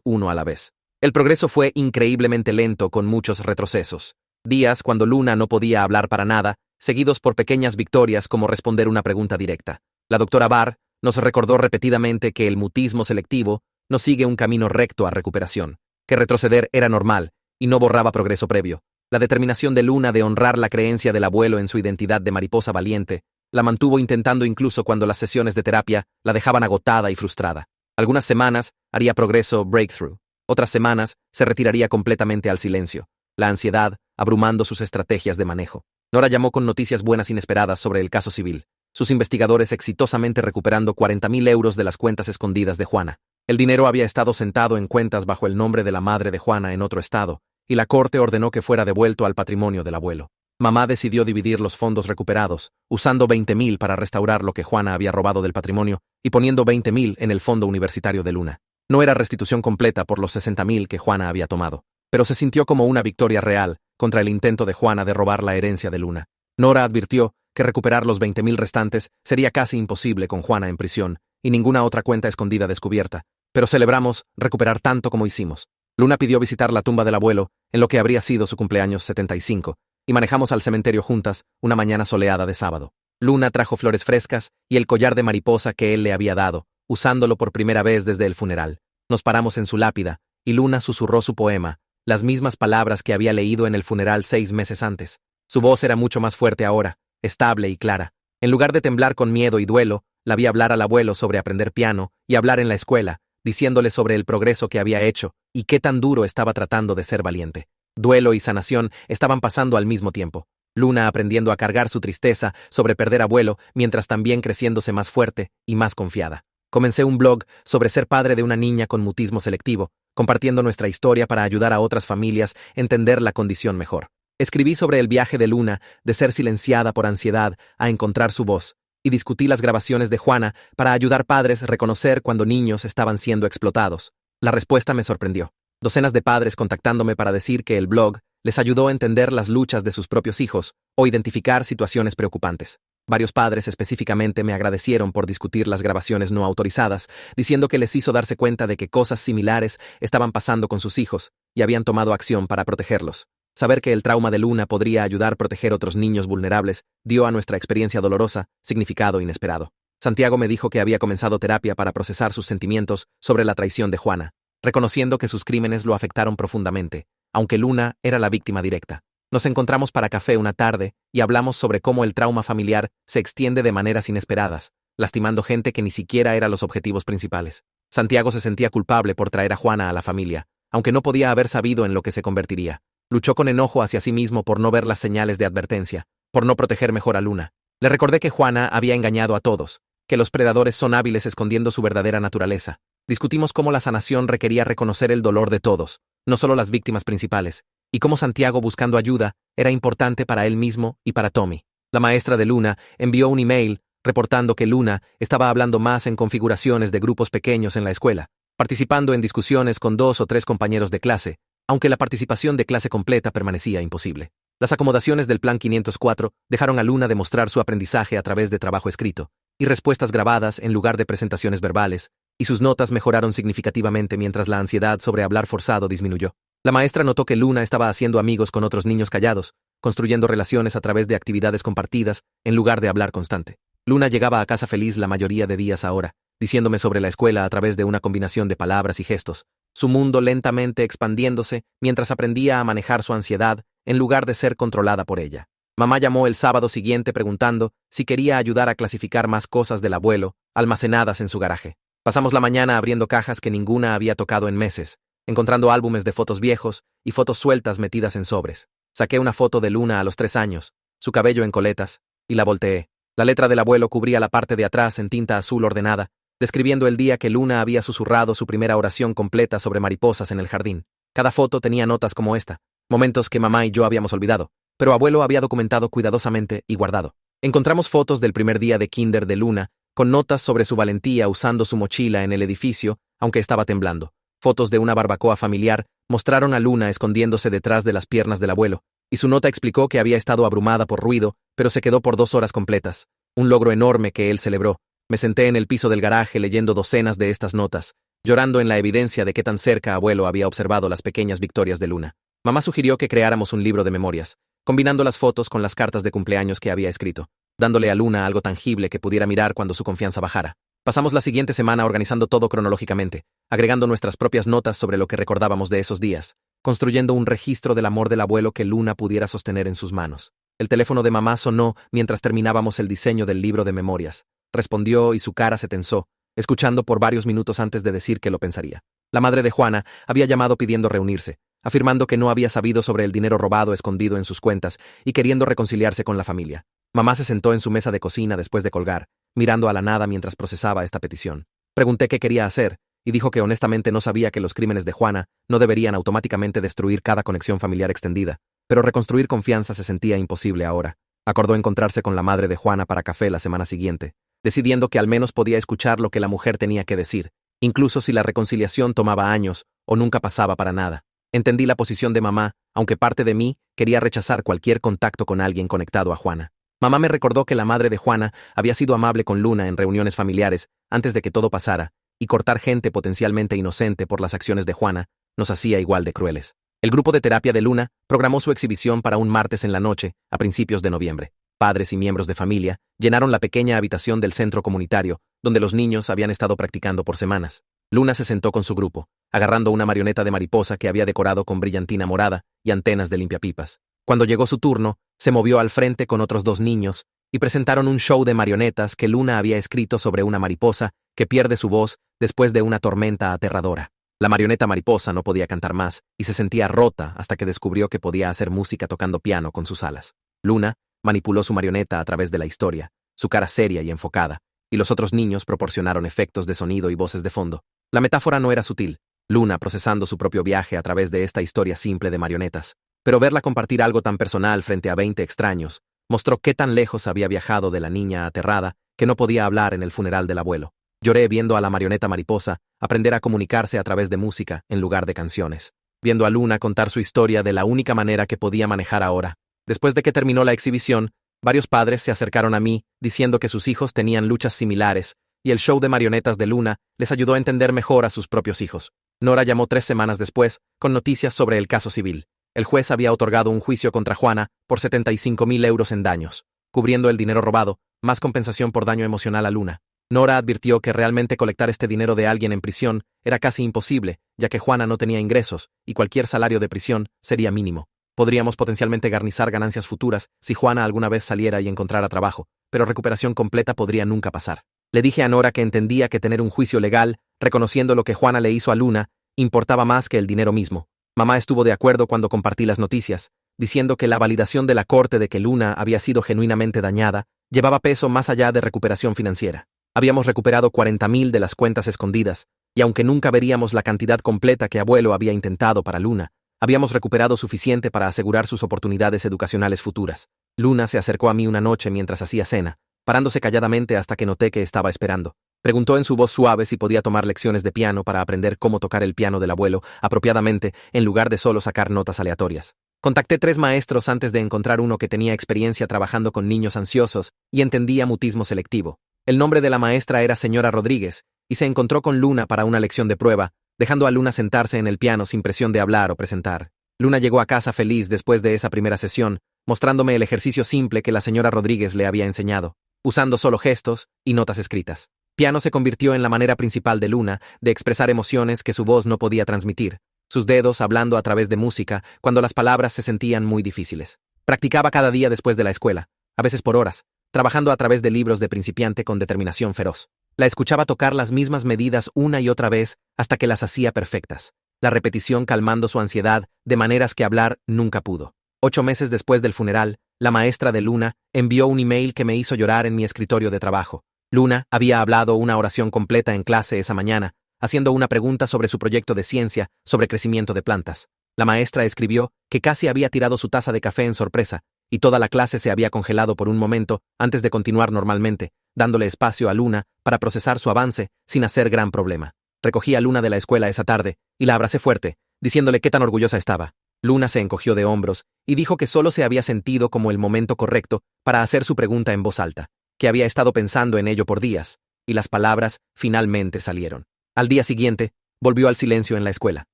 uno a la vez. El progreso fue increíblemente lento, con muchos retrocesos. Días cuando Luna no podía hablar para nada, seguidos por pequeñas victorias como responder una pregunta directa. La doctora Barr nos recordó repetidamente que el mutismo selectivo no sigue un camino recto a recuperación, que retroceder era normal y no borraba progreso previo. La determinación de Luna de honrar la creencia del abuelo en su identidad de mariposa valiente la mantuvo intentando incluso cuando las sesiones de terapia la dejaban agotada y frustrada. Algunas semanas haría progreso breakthrough, otras semanas se retiraría completamente al silencio, la ansiedad abrumando sus estrategias de manejo. Nora llamó con noticias buenas inesperadas sobre el caso civil, sus investigadores exitosamente recuperando 40.000 euros de las cuentas escondidas de Juana. El dinero había estado sentado en cuentas bajo el nombre de la madre de Juana en otro estado, y la corte ordenó que fuera devuelto al patrimonio del abuelo. Mamá decidió dividir los fondos recuperados, usando 20.000 para restaurar lo que Juana había robado del patrimonio y poniendo 20.000 en el fondo universitario de Luna. No era restitución completa por los 60.000 que Juana había tomado, pero se sintió como una victoria real contra el intento de Juana de robar la herencia de Luna. Nora advirtió que recuperar los 20.000 restantes sería casi imposible con Juana en prisión y ninguna otra cuenta escondida descubierta, pero celebramos recuperar tanto como hicimos. Luna pidió visitar la tumba del abuelo en lo que habría sido su cumpleaños 75, y manejamos al cementerio juntas una mañana soleada de sábado. Luna trajo flores frescas y el collar de mariposa que él le había dado, usándolo por primera vez desde el funeral. Nos paramos en su lápida, y Luna susurró su poema, las mismas palabras que había leído en el funeral 6 meses antes. Su voz era mucho más fuerte ahora, estable y clara. En lugar de temblar con miedo y duelo, la vi hablar al abuelo sobre aprender piano y hablar en la escuela, diciéndole sobre el progreso que había hecho y qué tan duro estaba tratando de ser valiente. Duelo y sanación estaban pasando al mismo tiempo. Luna aprendiendo a cargar su tristeza sobre perder abuelo, mientras también creciéndose más fuerte y más confiada. Comencé un blog sobre ser padre de una niña con mutismo selectivo, compartiendo nuestra historia para ayudar a otras familias a entender la condición mejor. Escribí sobre el viaje de Luna, de ser silenciada por ansiedad a encontrar su voz, y discutí las grabaciones de Juana para ayudar padres a reconocer cuando niños estaban siendo explotados. La respuesta me sorprendió. Docenas de padres contactándome para decir que el blog les ayudó a entender las luchas de sus propios hijos o identificar situaciones preocupantes. Varios padres específicamente me agradecieron por discutir las grabaciones no autorizadas, diciendo que les hizo darse cuenta de que cosas similares estaban pasando con sus hijos y habían tomado acción para protegerlos. Saber que el trauma de Luna podría ayudar a proteger otros niños vulnerables dio a nuestra experiencia dolorosa significado inesperado. Santiago me dijo que había comenzado terapia para procesar sus sentimientos sobre la traición de Juana, reconociendo que sus crímenes lo afectaron profundamente, aunque Luna era la víctima directa. Nos encontramos para café una tarde y hablamos sobre cómo el trauma familiar se extiende de maneras inesperadas, lastimando gente que ni siquiera era los objetivos principales. Santiago se sentía culpable por traer a Juana a la familia, aunque no podía haber sabido en lo que se convertiría. Luchó con enojo hacia sí mismo por no ver las señales de advertencia, por no proteger mejor a Luna. Le recordé que Juana había engañado a todos, que los predadores son hábiles escondiendo su verdadera naturaleza. Discutimos cómo la sanación requería reconocer el dolor de todos, no solo las víctimas principales, y cómo Santiago buscando ayuda era importante para él mismo y para Tommy. La maestra de Luna envió un email reportando que Luna estaba hablando más en configuraciones de grupos pequeños en la escuela, participando en discusiones con 2 o 3 compañeros de clase, aunque la participación de clase completa permanecía imposible. Las acomodaciones del Plan 504 dejaron a Luna demostrar su aprendizaje a través de trabajo escrito y respuestas grabadas en lugar de presentaciones verbales, y sus notas mejoraron significativamente mientras la ansiedad sobre hablar forzado disminuyó. La maestra notó que Luna estaba haciendo amigos con otros niños callados, construyendo relaciones a través de actividades compartidas en lugar de hablar constante. Luna llegaba a casa feliz la mayoría de días ahora, diciéndome sobre la escuela a través de una combinación de palabras y gestos, su mundo lentamente expandiéndose mientras aprendía a manejar su ansiedad en lugar de ser controlada por ella. Mamá llamó el sábado siguiente preguntando si quería ayudar a clasificar más cosas del abuelo almacenadas en su garaje. Pasamos la mañana abriendo cajas que ninguna había tocado en meses, encontrando álbumes de fotos viejos y fotos sueltas metidas en sobres. Saqué una foto de Luna a los 3 años, su cabello en coletas, y la volteé. La letra del abuelo cubría la parte de atrás en tinta azul ordenada, describiendo el día que Luna había susurrado su primera oración completa sobre mariposas en el jardín. Cada foto tenía notas como esta, momentos que mamá y yo habíamos olvidado, pero abuelo había documentado cuidadosamente y guardado. Encontramos fotos del primer día de kinder de Luna, con notas sobre su valentía usando su mochila en el edificio, aunque estaba temblando. Fotos de una barbacoa familiar mostraron a Luna escondiéndose detrás de las piernas del abuelo, y su nota explicó que había estado abrumada por ruido, pero se quedó por 2 horas completas. Un logro enorme que él celebró. Me senté en el piso del garaje leyendo docenas de estas notas, llorando en la evidencia de qué tan cerca abuelo había observado las pequeñas victorias de Luna. Mamá sugirió que creáramos un libro de memorias, combinando las fotos con las cartas de cumpleaños que había escrito, dándole a Luna algo tangible que pudiera mirar cuando su confianza bajara. Pasamos la siguiente semana organizando todo cronológicamente, agregando nuestras propias notas sobre lo que recordábamos de esos días, construyendo un registro del amor del abuelo que Luna pudiera sostener en sus manos. El teléfono de mamá sonó mientras terminábamos el diseño del libro de memorias. Respondió y su cara se tensó, escuchando por varios minutos antes de decir que lo pensaría. La madre de Juana había llamado pidiendo reunirse, afirmando que no había sabido sobre el dinero robado escondido en sus cuentas y queriendo reconciliarse con la familia. Mamá se sentó en su mesa de cocina después de colgar, mirando a la nada mientras procesaba esta petición. Pregunté qué quería hacer, y dijo que honestamente no sabía que los crímenes de Juana no deberían automáticamente destruir cada conexión familiar extendida, pero reconstruir confianza se sentía imposible ahora. Acordó encontrarse con la madre de Juana para café la semana siguiente, decidiendo que al menos podía escuchar lo que la mujer tenía que decir, incluso si la reconciliación tomaba años o nunca pasaba para nada. Entendí la posición de mamá, aunque parte de mí quería rechazar cualquier contacto con alguien conectado a Juana. Mamá me recordó que la madre de Juana había sido amable con Luna en reuniones familiares antes de que todo pasara, y cortar gente potencialmente inocente por las acciones de Juana nos hacía igual de crueles. El grupo de terapia de Luna programó su exhibición para un martes en la noche, a principios de noviembre. Padres y miembros de familia llenaron la pequeña habitación del centro comunitario, donde los niños habían estado practicando por semanas. Luna se sentó con su grupo, agarrando una marioneta de mariposa que había decorado con brillantina morada y antenas de limpiapipas. Cuando llegó su turno, se movió al frente con otros 2 niños y presentaron un show de marionetas que Luna había escrito sobre una mariposa que pierde su voz después de una tormenta aterradora. La marioneta mariposa no podía cantar más y se sentía rota hasta que descubrió que podía hacer música tocando piano con sus alas. Luna manipuló su marioneta a través de la historia, su cara seria y enfocada, y los otros niños proporcionaron efectos de sonido y voces de fondo. La metáfora no era sutil, Luna procesando su propio viaje a través de esta historia simple de marionetas, pero verla compartir algo tan personal frente a 20 extraños mostró qué tan lejos había viajado de la niña aterrada que no podía hablar en el funeral del abuelo. Lloré viendo a la marioneta mariposa aprender a comunicarse a través de música en lugar de canciones, viendo a Luna contar su historia de la única manera que podía manejar ahora. Después de que terminó la exhibición, varios padres se acercaron a mí diciendo que sus hijos tenían luchas similares y el show de marionetas de Luna les ayudó a entender mejor a sus propios hijos. Nora llamó 3 semanas después con noticias sobre el caso civil. El juez había otorgado un juicio contra Juana por 75.000 euros en daños, cubriendo el dinero robado, más compensación por daño emocional a Luna. Nora advirtió que realmente colectar este dinero de alguien en prisión era casi imposible, ya que Juana no tenía ingresos y cualquier salario de prisión sería mínimo. Podríamos potencialmente garnizar ganancias futuras si Juana alguna vez saliera y encontrara trabajo, pero recuperación completa podría nunca pasar. Le dije a Nora que entendía que tener un juicio legal, reconociendo lo que Juana le hizo a Luna, importaba más que el dinero mismo. Mamá estuvo de acuerdo cuando compartí las noticias, diciendo que la validación de la corte de que Luna había sido genuinamente dañada llevaba peso más allá de recuperación financiera. Habíamos recuperado 40.000 de las cuentas escondidas, y aunque nunca veríamos la cantidad completa que abuelo había intentado para Luna, habíamos recuperado suficiente para asegurar sus oportunidades educacionales futuras. Luna se acercó a mí una noche mientras hacía cena, parándose calladamente hasta que noté que estaba esperando. Preguntó en su voz suave si podía tomar lecciones de piano para aprender cómo tocar el piano del abuelo apropiadamente en lugar de solo sacar notas aleatorias. Contacté 3 maestros antes de encontrar uno que tenía experiencia trabajando con niños ansiosos y entendía mutismo selectivo. El nombre de la maestra era señora Rodríguez, y se encontró con Luna para una lección de prueba, dejando a Luna sentarse en el piano sin presión de hablar o presentar. Luna llegó a casa feliz después de esa primera sesión, mostrándome el ejercicio simple que la señora Rodríguez le había enseñado, usando solo gestos y notas escritas. Piano se convirtió en la manera principal de Luna de expresar emociones que su voz no podía transmitir, sus dedos hablando a través de música cuando las palabras se sentían muy difíciles. Practicaba cada día después de la escuela, a veces por horas, trabajando a través de libros de principiante con determinación feroz. La escuchaba tocar las mismas medidas una y otra vez hasta que las hacía perfectas, la repetición calmando su ansiedad de maneras que hablar nunca pudo. 8 meses después del funeral, la maestra de Luna envió un email que me hizo llorar en mi escritorio de trabajo. Luna había hablado una oración completa en clase esa mañana, haciendo una pregunta sobre su proyecto de ciencia sobre crecimiento de plantas. La maestra escribió que casi había tirado su taza de café en sorpresa, y toda la clase se había congelado por un momento antes de continuar normalmente, dándole espacio a Luna para procesar su avance sin hacer gran problema. Recogí a Luna de la escuela esa tarde y la abracé fuerte, diciéndole qué tan orgullosa estaba. Luna se encogió de hombros y dijo que solo se había sentido como el momento correcto para hacer su pregunta en voz alta, que había estado pensando en ello por días, y las palabras finalmente salieron. Al día siguiente, volvió al silencio en la escuela,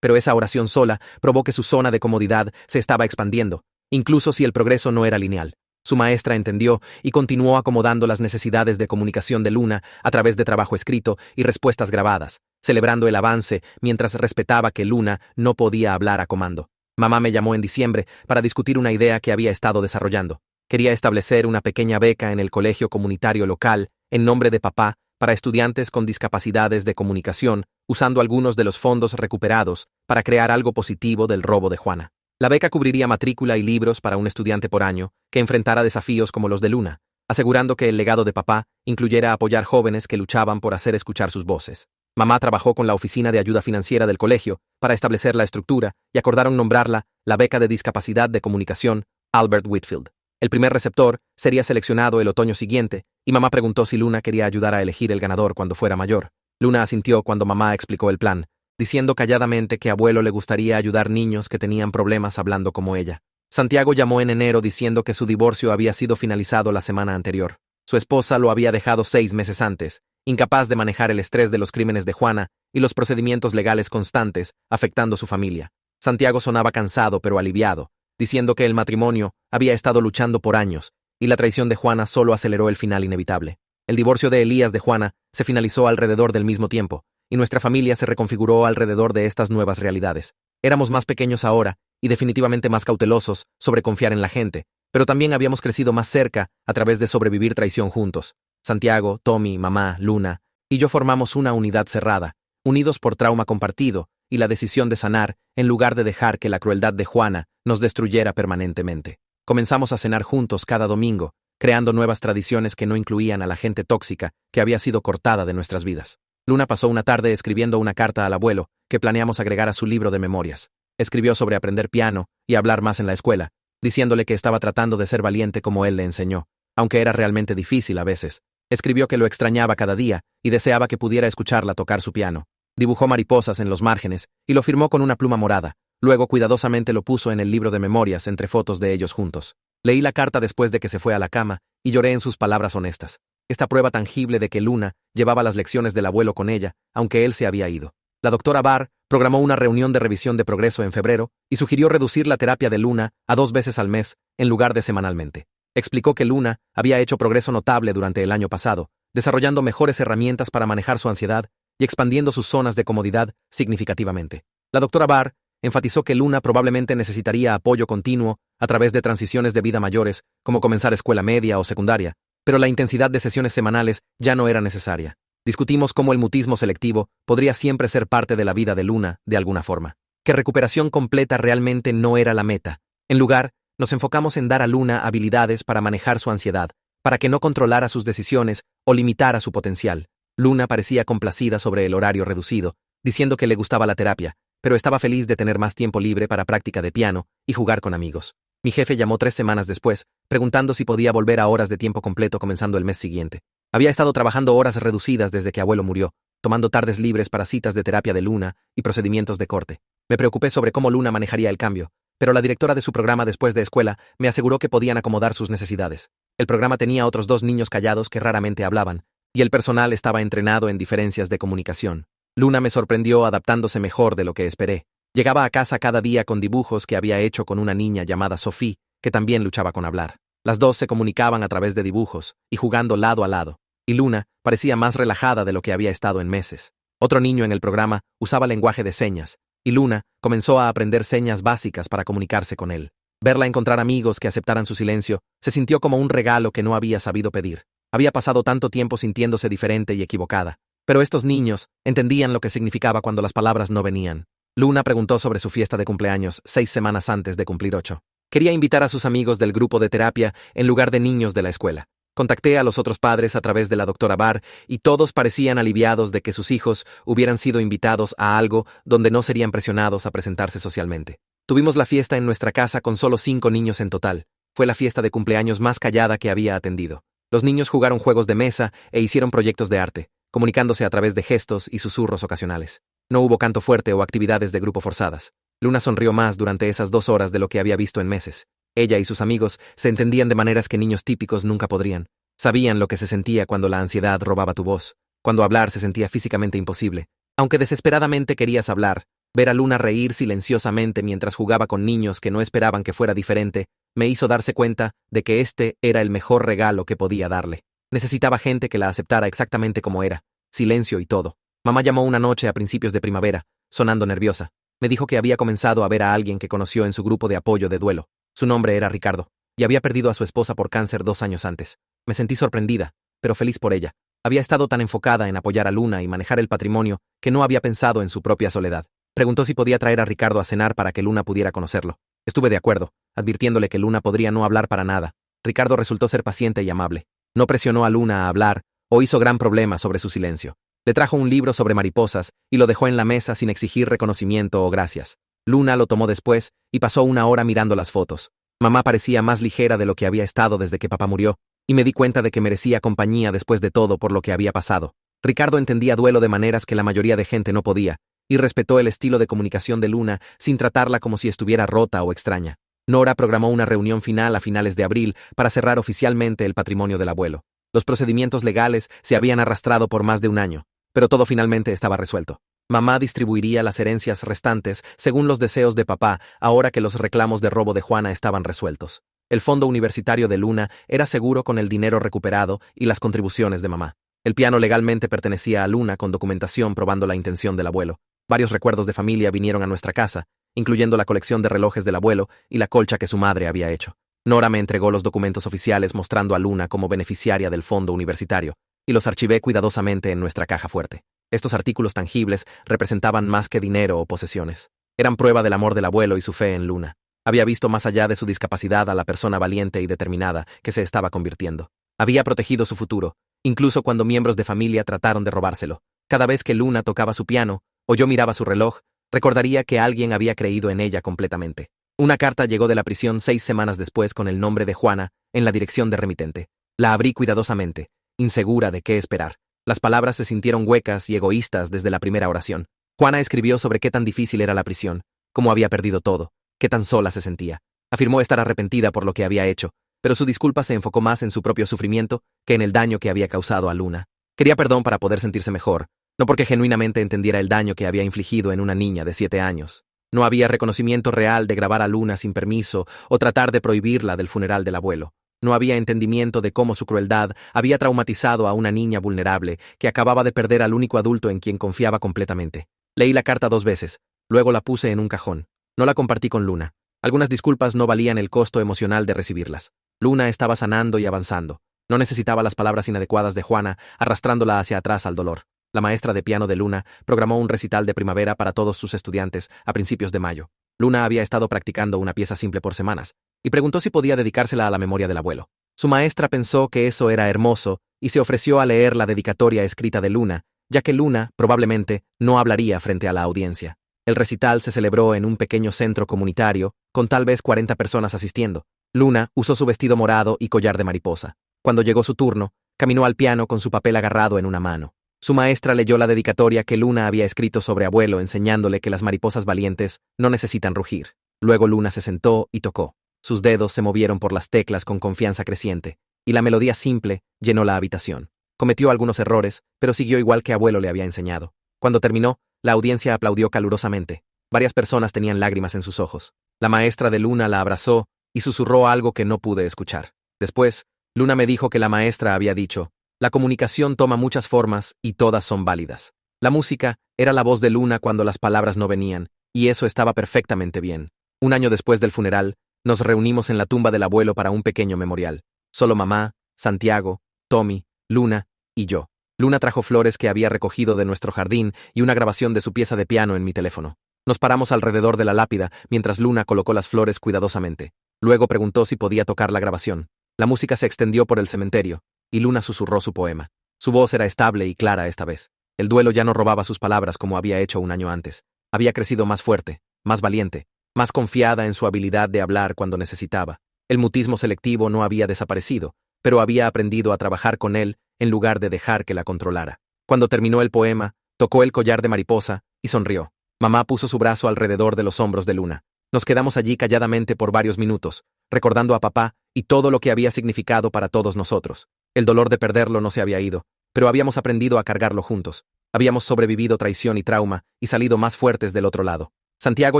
pero esa oración sola probó que su zona de comodidad se estaba expandiendo, incluso si el progreso no era lineal. Su maestra entendió y continuó acomodando las necesidades de comunicación de Luna a través de trabajo escrito y respuestas grabadas, celebrando el avance mientras respetaba que Luna no podía hablar a comando. Mamá me llamó en diciembre para discutir una idea que había estado desarrollando. Quería establecer una pequeña beca en el colegio comunitario local, en nombre de papá, para estudiantes con discapacidades de comunicación, usando algunos de los fondos recuperados para crear algo positivo del robo de Juana. La beca cubriría matrícula y libros para un estudiante por año que enfrentara desafíos como los de Luna, asegurando que el legado de papá incluyera apoyar jóvenes que luchaban por hacer escuchar sus voces. Mamá trabajó con la Oficina de Ayuda Financiera del colegio para establecer la estructura y acordaron nombrarla la Beca de Discapacidad de Comunicación Albert Whitfield. El primer receptor sería seleccionado el otoño siguiente, y mamá preguntó si Luna quería ayudar a elegir el ganador cuando fuera mayor. Luna asintió cuando mamá explicó el plan, diciendo calladamente que a abuelo le gustaría ayudar niños que tenían problemas hablando como ella. Santiago llamó en enero diciendo que su divorcio había sido finalizado la semana anterior. Su esposa lo había dejado 6 meses antes, incapaz de manejar el estrés de los crímenes de Juana y los procedimientos legales constantes, afectando su familia. Santiago sonaba cansado pero aliviado, diciendo que el matrimonio había estado luchando por años, y la traición de Juana solo aceleró el final inevitable. El divorcio de Elías de Juana se finalizó alrededor del mismo tiempo, y nuestra familia se reconfiguró alrededor de estas nuevas realidades. Éramos más pequeños ahora, y definitivamente más cautelosos sobre confiar en la gente, pero también habíamos crecido más cerca a través de sobrevivir traición juntos. Santiago, Tommy, mamá, Luna y yo formamos una unidad cerrada, unidos por trauma compartido y la decisión de sanar en lugar de dejar que la crueldad de Juana nos destruyera permanentemente. Comenzamos a cenar juntos cada domingo, creando nuevas tradiciones que no incluían a la gente tóxica que había sido cortada de nuestras vidas. Luna pasó una tarde escribiendo una carta al abuelo que planeamos agregar a su libro de memorias. Escribió sobre aprender piano y hablar más en la escuela, diciéndole que estaba tratando de ser valiente como él le enseñó, aunque era realmente difícil a veces. Escribió que lo extrañaba cada día y deseaba que pudiera escucharla tocar su piano. Dibujó mariposas en los márgenes y lo firmó con una pluma morada. Luego cuidadosamente lo puso en el libro de memorias entre fotos de ellos juntos. Leí la carta después de que se fue a la cama y lloré en sus palabras honestas. Esta prueba tangible de que Luna llevaba las lecciones del abuelo con ella, aunque él se había ido. La doctora Barr programó una reunión de revisión de progreso en febrero y sugirió reducir la terapia de Luna a 2 veces al mes en lugar de semanalmente. Explicó que Luna había hecho progreso notable durante el año pasado, desarrollando mejores herramientas para manejar su ansiedad y expandiendo sus zonas de comodidad significativamente. La doctora Barr enfatizó que Luna probablemente necesitaría apoyo continuo a través de transiciones de vida mayores, como comenzar escuela media o secundaria, pero la intensidad de sesiones semanales ya no era necesaria. Discutimos cómo el mutismo selectivo podría siempre ser parte de la vida de Luna de alguna forma, que recuperación completa realmente no era la meta. En lugar, nos enfocamos en dar a Luna habilidades para manejar su ansiedad, para que no controlara sus decisiones o limitara su potencial. Luna parecía complacida sobre el horario reducido, diciendo que le gustaba la terapia, pero estaba feliz de tener más tiempo libre para práctica de piano y jugar con amigos. Mi jefe llamó 3 semanas después, preguntando si podía volver a horas de tiempo completo comenzando el mes siguiente. Había estado trabajando horas reducidas desde que abuelo murió, tomando tardes libres para citas de terapia de Luna y procedimientos de corte. Me preocupé sobre cómo Luna manejaría el cambio, pero la directora de su programa después de escuela me aseguró que podían acomodar sus necesidades. El programa tenía otros 2 niños callados que raramente hablaban, y el personal estaba entrenado en diferencias de comunicación. Luna me sorprendió adaptándose mejor de lo que esperé. Llegaba a casa cada día con dibujos que había hecho con una niña llamada Sophie, que también luchaba con hablar. Las dos se comunicaban a través de dibujos y jugando lado a lado, y Luna parecía más relajada de lo que había estado en meses. Otro niño en el programa usaba lenguaje de señas, y Luna comenzó a aprender señas básicas para comunicarse con él. Verla encontrar amigos que aceptaran su silencio se sintió como un regalo que no había sabido pedir. Había pasado tanto tiempo sintiéndose diferente y equivocada, pero estos niños entendían lo que significaba cuando las palabras no venían. Luna preguntó sobre su fiesta de cumpleaños 6 semanas antes de cumplir 8. Quería invitar a sus amigos del grupo de terapia en lugar de niños de la escuela. Contacté a los otros padres a través de la doctora Barr y todos parecían aliviados de que sus hijos hubieran sido invitados a algo donde no serían presionados a presentarse socialmente. Tuvimos la fiesta en nuestra casa con solo 5 niños en total. Fue la fiesta de cumpleaños más callada que había atendido. Los niños jugaron juegos de mesa e hicieron proyectos de arte. comunicándose a través de gestos y susurros ocasionales. No hubo canto fuerte o actividades de grupo forzadas. Luna sonrió más durante esas 2 horas de lo que había visto en meses. Ella y sus amigos se entendían de maneras que niños típicos nunca podrían. Sabían lo que se sentía cuando la ansiedad robaba tu voz, cuando hablar se sentía físicamente imposible. Aunque desesperadamente querías hablar, ver a Luna reír silenciosamente mientras jugaba con niños que no esperaban que fuera diferente, me hizo darse cuenta de que este era el mejor regalo que podía darle. Necesitaba gente que la aceptara exactamente como era, silencio y todo. Mamá llamó una noche a principios de primavera, sonando nerviosa. Me dijo que había comenzado a ver a alguien que conoció en su grupo de apoyo de duelo. Su nombre era Ricardo, y había perdido a su esposa por cáncer 2 años antes. Me sentí sorprendida, pero feliz por ella. Había estado tan enfocada en apoyar a Luna y manejar el patrimonio que no había pensado en su propia soledad. Preguntó si podía traer a Ricardo a cenar para que Luna pudiera conocerlo. Estuve de acuerdo, advirtiéndole que Luna podría no hablar para nada. Ricardo resultó ser paciente y amable. No presionó a Luna a hablar o hizo gran problema sobre su silencio. Le trajo un libro sobre mariposas y lo dejó en la mesa sin exigir reconocimiento o gracias. Luna lo tomó después y pasó 1 hora mirando las fotos. Mamá parecía más ligera de lo que había estado desde que papá murió, y me di cuenta de que merecía compañía después de todo por lo que había pasado. Ricardo entendía duelo de maneras que la mayoría de gente no podía, y respetó el estilo de comunicación de Luna sin tratarla como si estuviera rota o extraña. Nora programó una reunión final a finales de abril para cerrar oficialmente el patrimonio del abuelo. Los procedimientos legales se habían arrastrado por más de 1 año, pero todo finalmente estaba resuelto. Mamá distribuiría las herencias restantes según los deseos de papá, ahora que los reclamos de robo de Juana estaban resueltos. El fondo universitario de Luna era seguro con el dinero recuperado y las contribuciones de mamá. El piano legalmente pertenecía a Luna con documentación probando la intención del abuelo. Varios recuerdos de familia vinieron a nuestra casa, incluyendo la colección de relojes del abuelo y la colcha que su madre había hecho. Nora me entregó los documentos oficiales mostrando a Luna como beneficiaria del fondo universitario, y los archivé cuidadosamente en nuestra caja fuerte. Estos artículos tangibles representaban más que dinero o posesiones. Eran prueba del amor del abuelo y su fe en Luna. Había visto más allá de su discapacidad a la persona valiente y determinada que se estaba convirtiendo. Había protegido su futuro, incluso cuando miembros de familia trataron de robárselo. Cada vez que Luna tocaba su piano, o yo miraba su reloj, recordaría que alguien había creído en ella completamente. Una carta llegó de la prisión 6 semanas después con el nombre de Juana en la dirección de remitente. La abrí cuidadosamente, insegura de qué esperar. Las palabras se sintieron huecas y egoístas desde la primera oración. Juana escribió sobre qué tan difícil era la prisión, cómo había perdido todo, qué tan sola se sentía. Afirmó estar arrepentida por lo que había hecho, pero su disculpa se enfocó más en su propio sufrimiento que en el daño que había causado a Luna. Quería perdón para poder sentirse mejor, no porque genuinamente entendiera el daño que había infligido en una niña de 7 años. No había reconocimiento real de grabar a Luna sin permiso o tratar de prohibirla del funeral del abuelo. No había entendimiento de cómo su crueldad había traumatizado a una niña vulnerable que acababa de perder al único adulto en quien confiaba completamente. Leí la carta 2 veces, luego la puse en un cajón. No la compartí con Luna. Algunas disculpas no valían el costo emocional de recibirlas. Luna estaba sanando y avanzando. No necesitaba las palabras inadecuadas de Juana, arrastrándola hacia atrás al dolor. La maestra de piano de Luna programó un recital de primavera para todos sus estudiantes a principios de mayo. Luna había estado practicando una pieza simple por semanas, y preguntó si podía dedicársela a la memoria del abuelo. Su maestra pensó que eso era hermoso y se ofreció a leer la dedicatoria escrita de Luna, ya que Luna, probablemente, no hablaría frente a la audiencia. El recital se celebró en un pequeño centro comunitario, con tal vez 40 personas asistiendo. Luna usó su vestido morado y collar de mariposa. Cuando llegó su turno, caminó al piano con su papel agarrado en una mano. Su maestra leyó la dedicatoria que Luna había escrito sobre abuelo, enseñándole que las mariposas valientes no necesitan rugir. Luego Luna se sentó y tocó. Sus dedos se movieron por las teclas con confianza creciente, y la melodía simple llenó la habitación. Cometió algunos errores, pero siguió igual que abuelo le había enseñado. Cuando terminó, la audiencia aplaudió calurosamente. Varias personas tenían lágrimas en sus ojos. La maestra de Luna la abrazó y susurró algo que no pude escuchar. Después, Luna me dijo que la maestra había dicho: la comunicación toma muchas formas y todas son válidas. La música era la voz de Luna cuando las palabras no venían, y eso estaba perfectamente bien. 1 año después del funeral, nos reunimos en la tumba del abuelo para un pequeño memorial. Solo mamá, Santiago, Tommy, Luna y yo. Luna trajo flores que había recogido de nuestro jardín y una grabación de su pieza de piano en mi teléfono. Nos paramos alrededor de la lápida mientras Luna colocó las flores cuidadosamente. Luego preguntó si podía tocar la grabación. La música se extendió por el cementerio, y Luna susurró su poema. Su voz era estable y clara esta vez. El duelo ya no robaba sus palabras como había hecho 1 año antes. Había crecido más fuerte, más valiente, más confiada en su habilidad de hablar cuando necesitaba. El mutismo selectivo no había desaparecido, pero había aprendido a trabajar con él en lugar de dejar que la controlara. Cuando terminó el poema, tocó el collar de mariposa y sonrió. Mamá puso su brazo alrededor de los hombros de Luna. Nos quedamos allí calladamente por varios minutos, recordando a papá y todo lo que había significado para todos nosotros. El dolor de perderlo no se había ido, pero habíamos aprendido a cargarlo juntos. Habíamos sobrevivido traición y trauma y salido más fuertes del otro lado. Santiago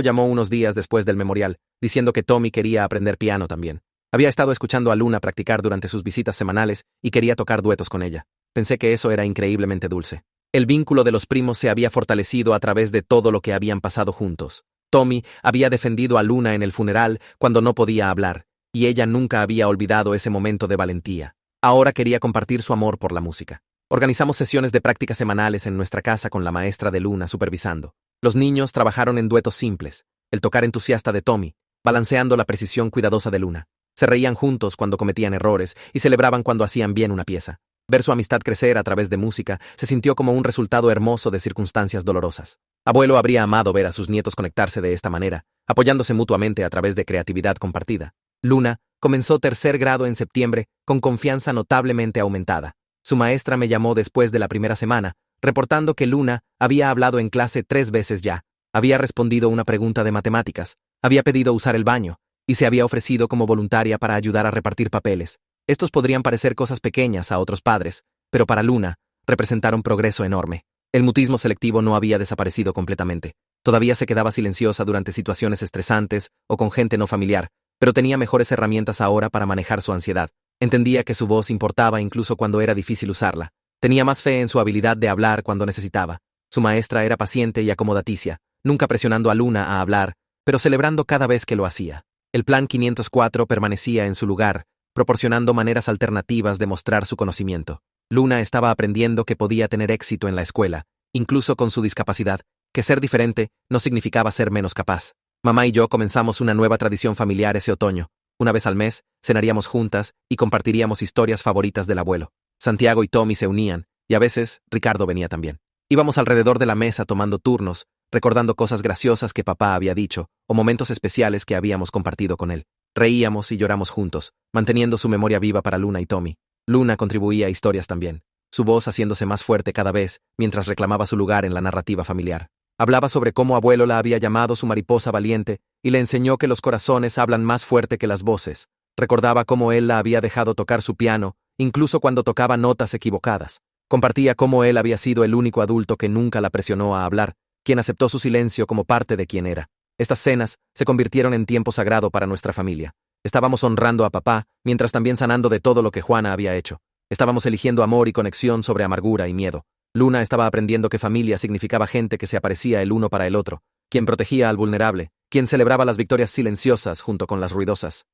llamó unos días después del memorial, diciendo que Tommy quería aprender piano también. Había estado escuchando a Luna practicar durante sus visitas semanales y quería tocar duetos con ella. Pensé que eso era increíblemente dulce. El vínculo de los primos se había fortalecido a través de todo lo que habían pasado juntos. Tommy había defendido a Luna en el funeral cuando no podía hablar, y ella nunca había olvidado ese momento de valentía. Ahora quería compartir su amor por la música. Organizamos sesiones de práctica semanales en nuestra casa con la maestra de Luna supervisando. Los niños trabajaron en duetos simples, el tocar entusiasta de Tommy, balanceando la precisión cuidadosa de Luna. Se reían juntos cuando cometían errores y celebraban cuando hacían bien una pieza. Ver su amistad crecer a través de música se sintió como un resultado hermoso de circunstancias dolorosas. Abuelo habría amado ver a sus nietos conectarse de esta manera, apoyándose mutuamente a través de creatividad compartida. Luna comenzó tercer grado en septiembre con confianza notablemente aumentada. Su maestra me llamó después de la primera semana, reportando que Luna había hablado en clase 3 veces ya, había respondido una pregunta de matemáticas, había pedido usar el baño, y se había ofrecido como voluntaria para ayudar a repartir papeles. Estos podrían parecer cosas pequeñas a otros padres, pero para Luna representaron progreso enorme. El mutismo selectivo no había desaparecido completamente. Todavía se quedaba silenciosa durante situaciones estresantes o con gente no familiar, pero tenía mejores herramientas ahora para manejar su ansiedad. Entendía que su voz importaba incluso cuando era difícil usarla. Tenía más fe en su habilidad de hablar cuando necesitaba. Su maestra era paciente y acomodaticia, nunca presionando a Luna a hablar, pero celebrando cada vez que lo hacía. El plan 504 permanecía en su lugar, proporcionando maneras alternativas de mostrar su conocimiento. Luna estaba aprendiendo que podía tener éxito en la escuela, incluso con su discapacidad, que ser diferente no significaba ser menos capaz. Mamá y yo comenzamos una nueva tradición familiar ese otoño. Una vez al mes, cenaríamos juntas y compartiríamos historias favoritas del abuelo. Santiago y Tommy se unían, y a veces Ricardo venía también. Íbamos alrededor de la mesa tomando turnos, recordando cosas graciosas que papá había dicho, o momentos especiales que habíamos compartido con él. Reíamos y lloramos juntos, manteniendo su memoria viva para Luna y Tommy. Luna contribuía a historias también, su voz haciéndose más fuerte cada vez, mientras reclamaba su lugar en la narrativa familiar. Hablaba sobre cómo abuelo la había llamado su mariposa valiente y le enseñó que los corazones hablan más fuerte que las voces. Recordaba cómo él la había dejado tocar su piano, incluso cuando tocaba notas equivocadas. Compartía cómo él había sido el único adulto que nunca la presionó a hablar, quien aceptó su silencio como parte de quien era. Estas cenas se convirtieron en tiempo sagrado para nuestra familia. Estábamos honrando a papá, mientras también sanando de todo lo que Juana había hecho. Estábamos eligiendo amor y conexión sobre amargura y miedo. Luna estaba aprendiendo que familia significaba gente que se aparecía el uno para el otro, quien protegía al vulnerable, quien celebraba las victorias silenciosas junto con las ruidosas.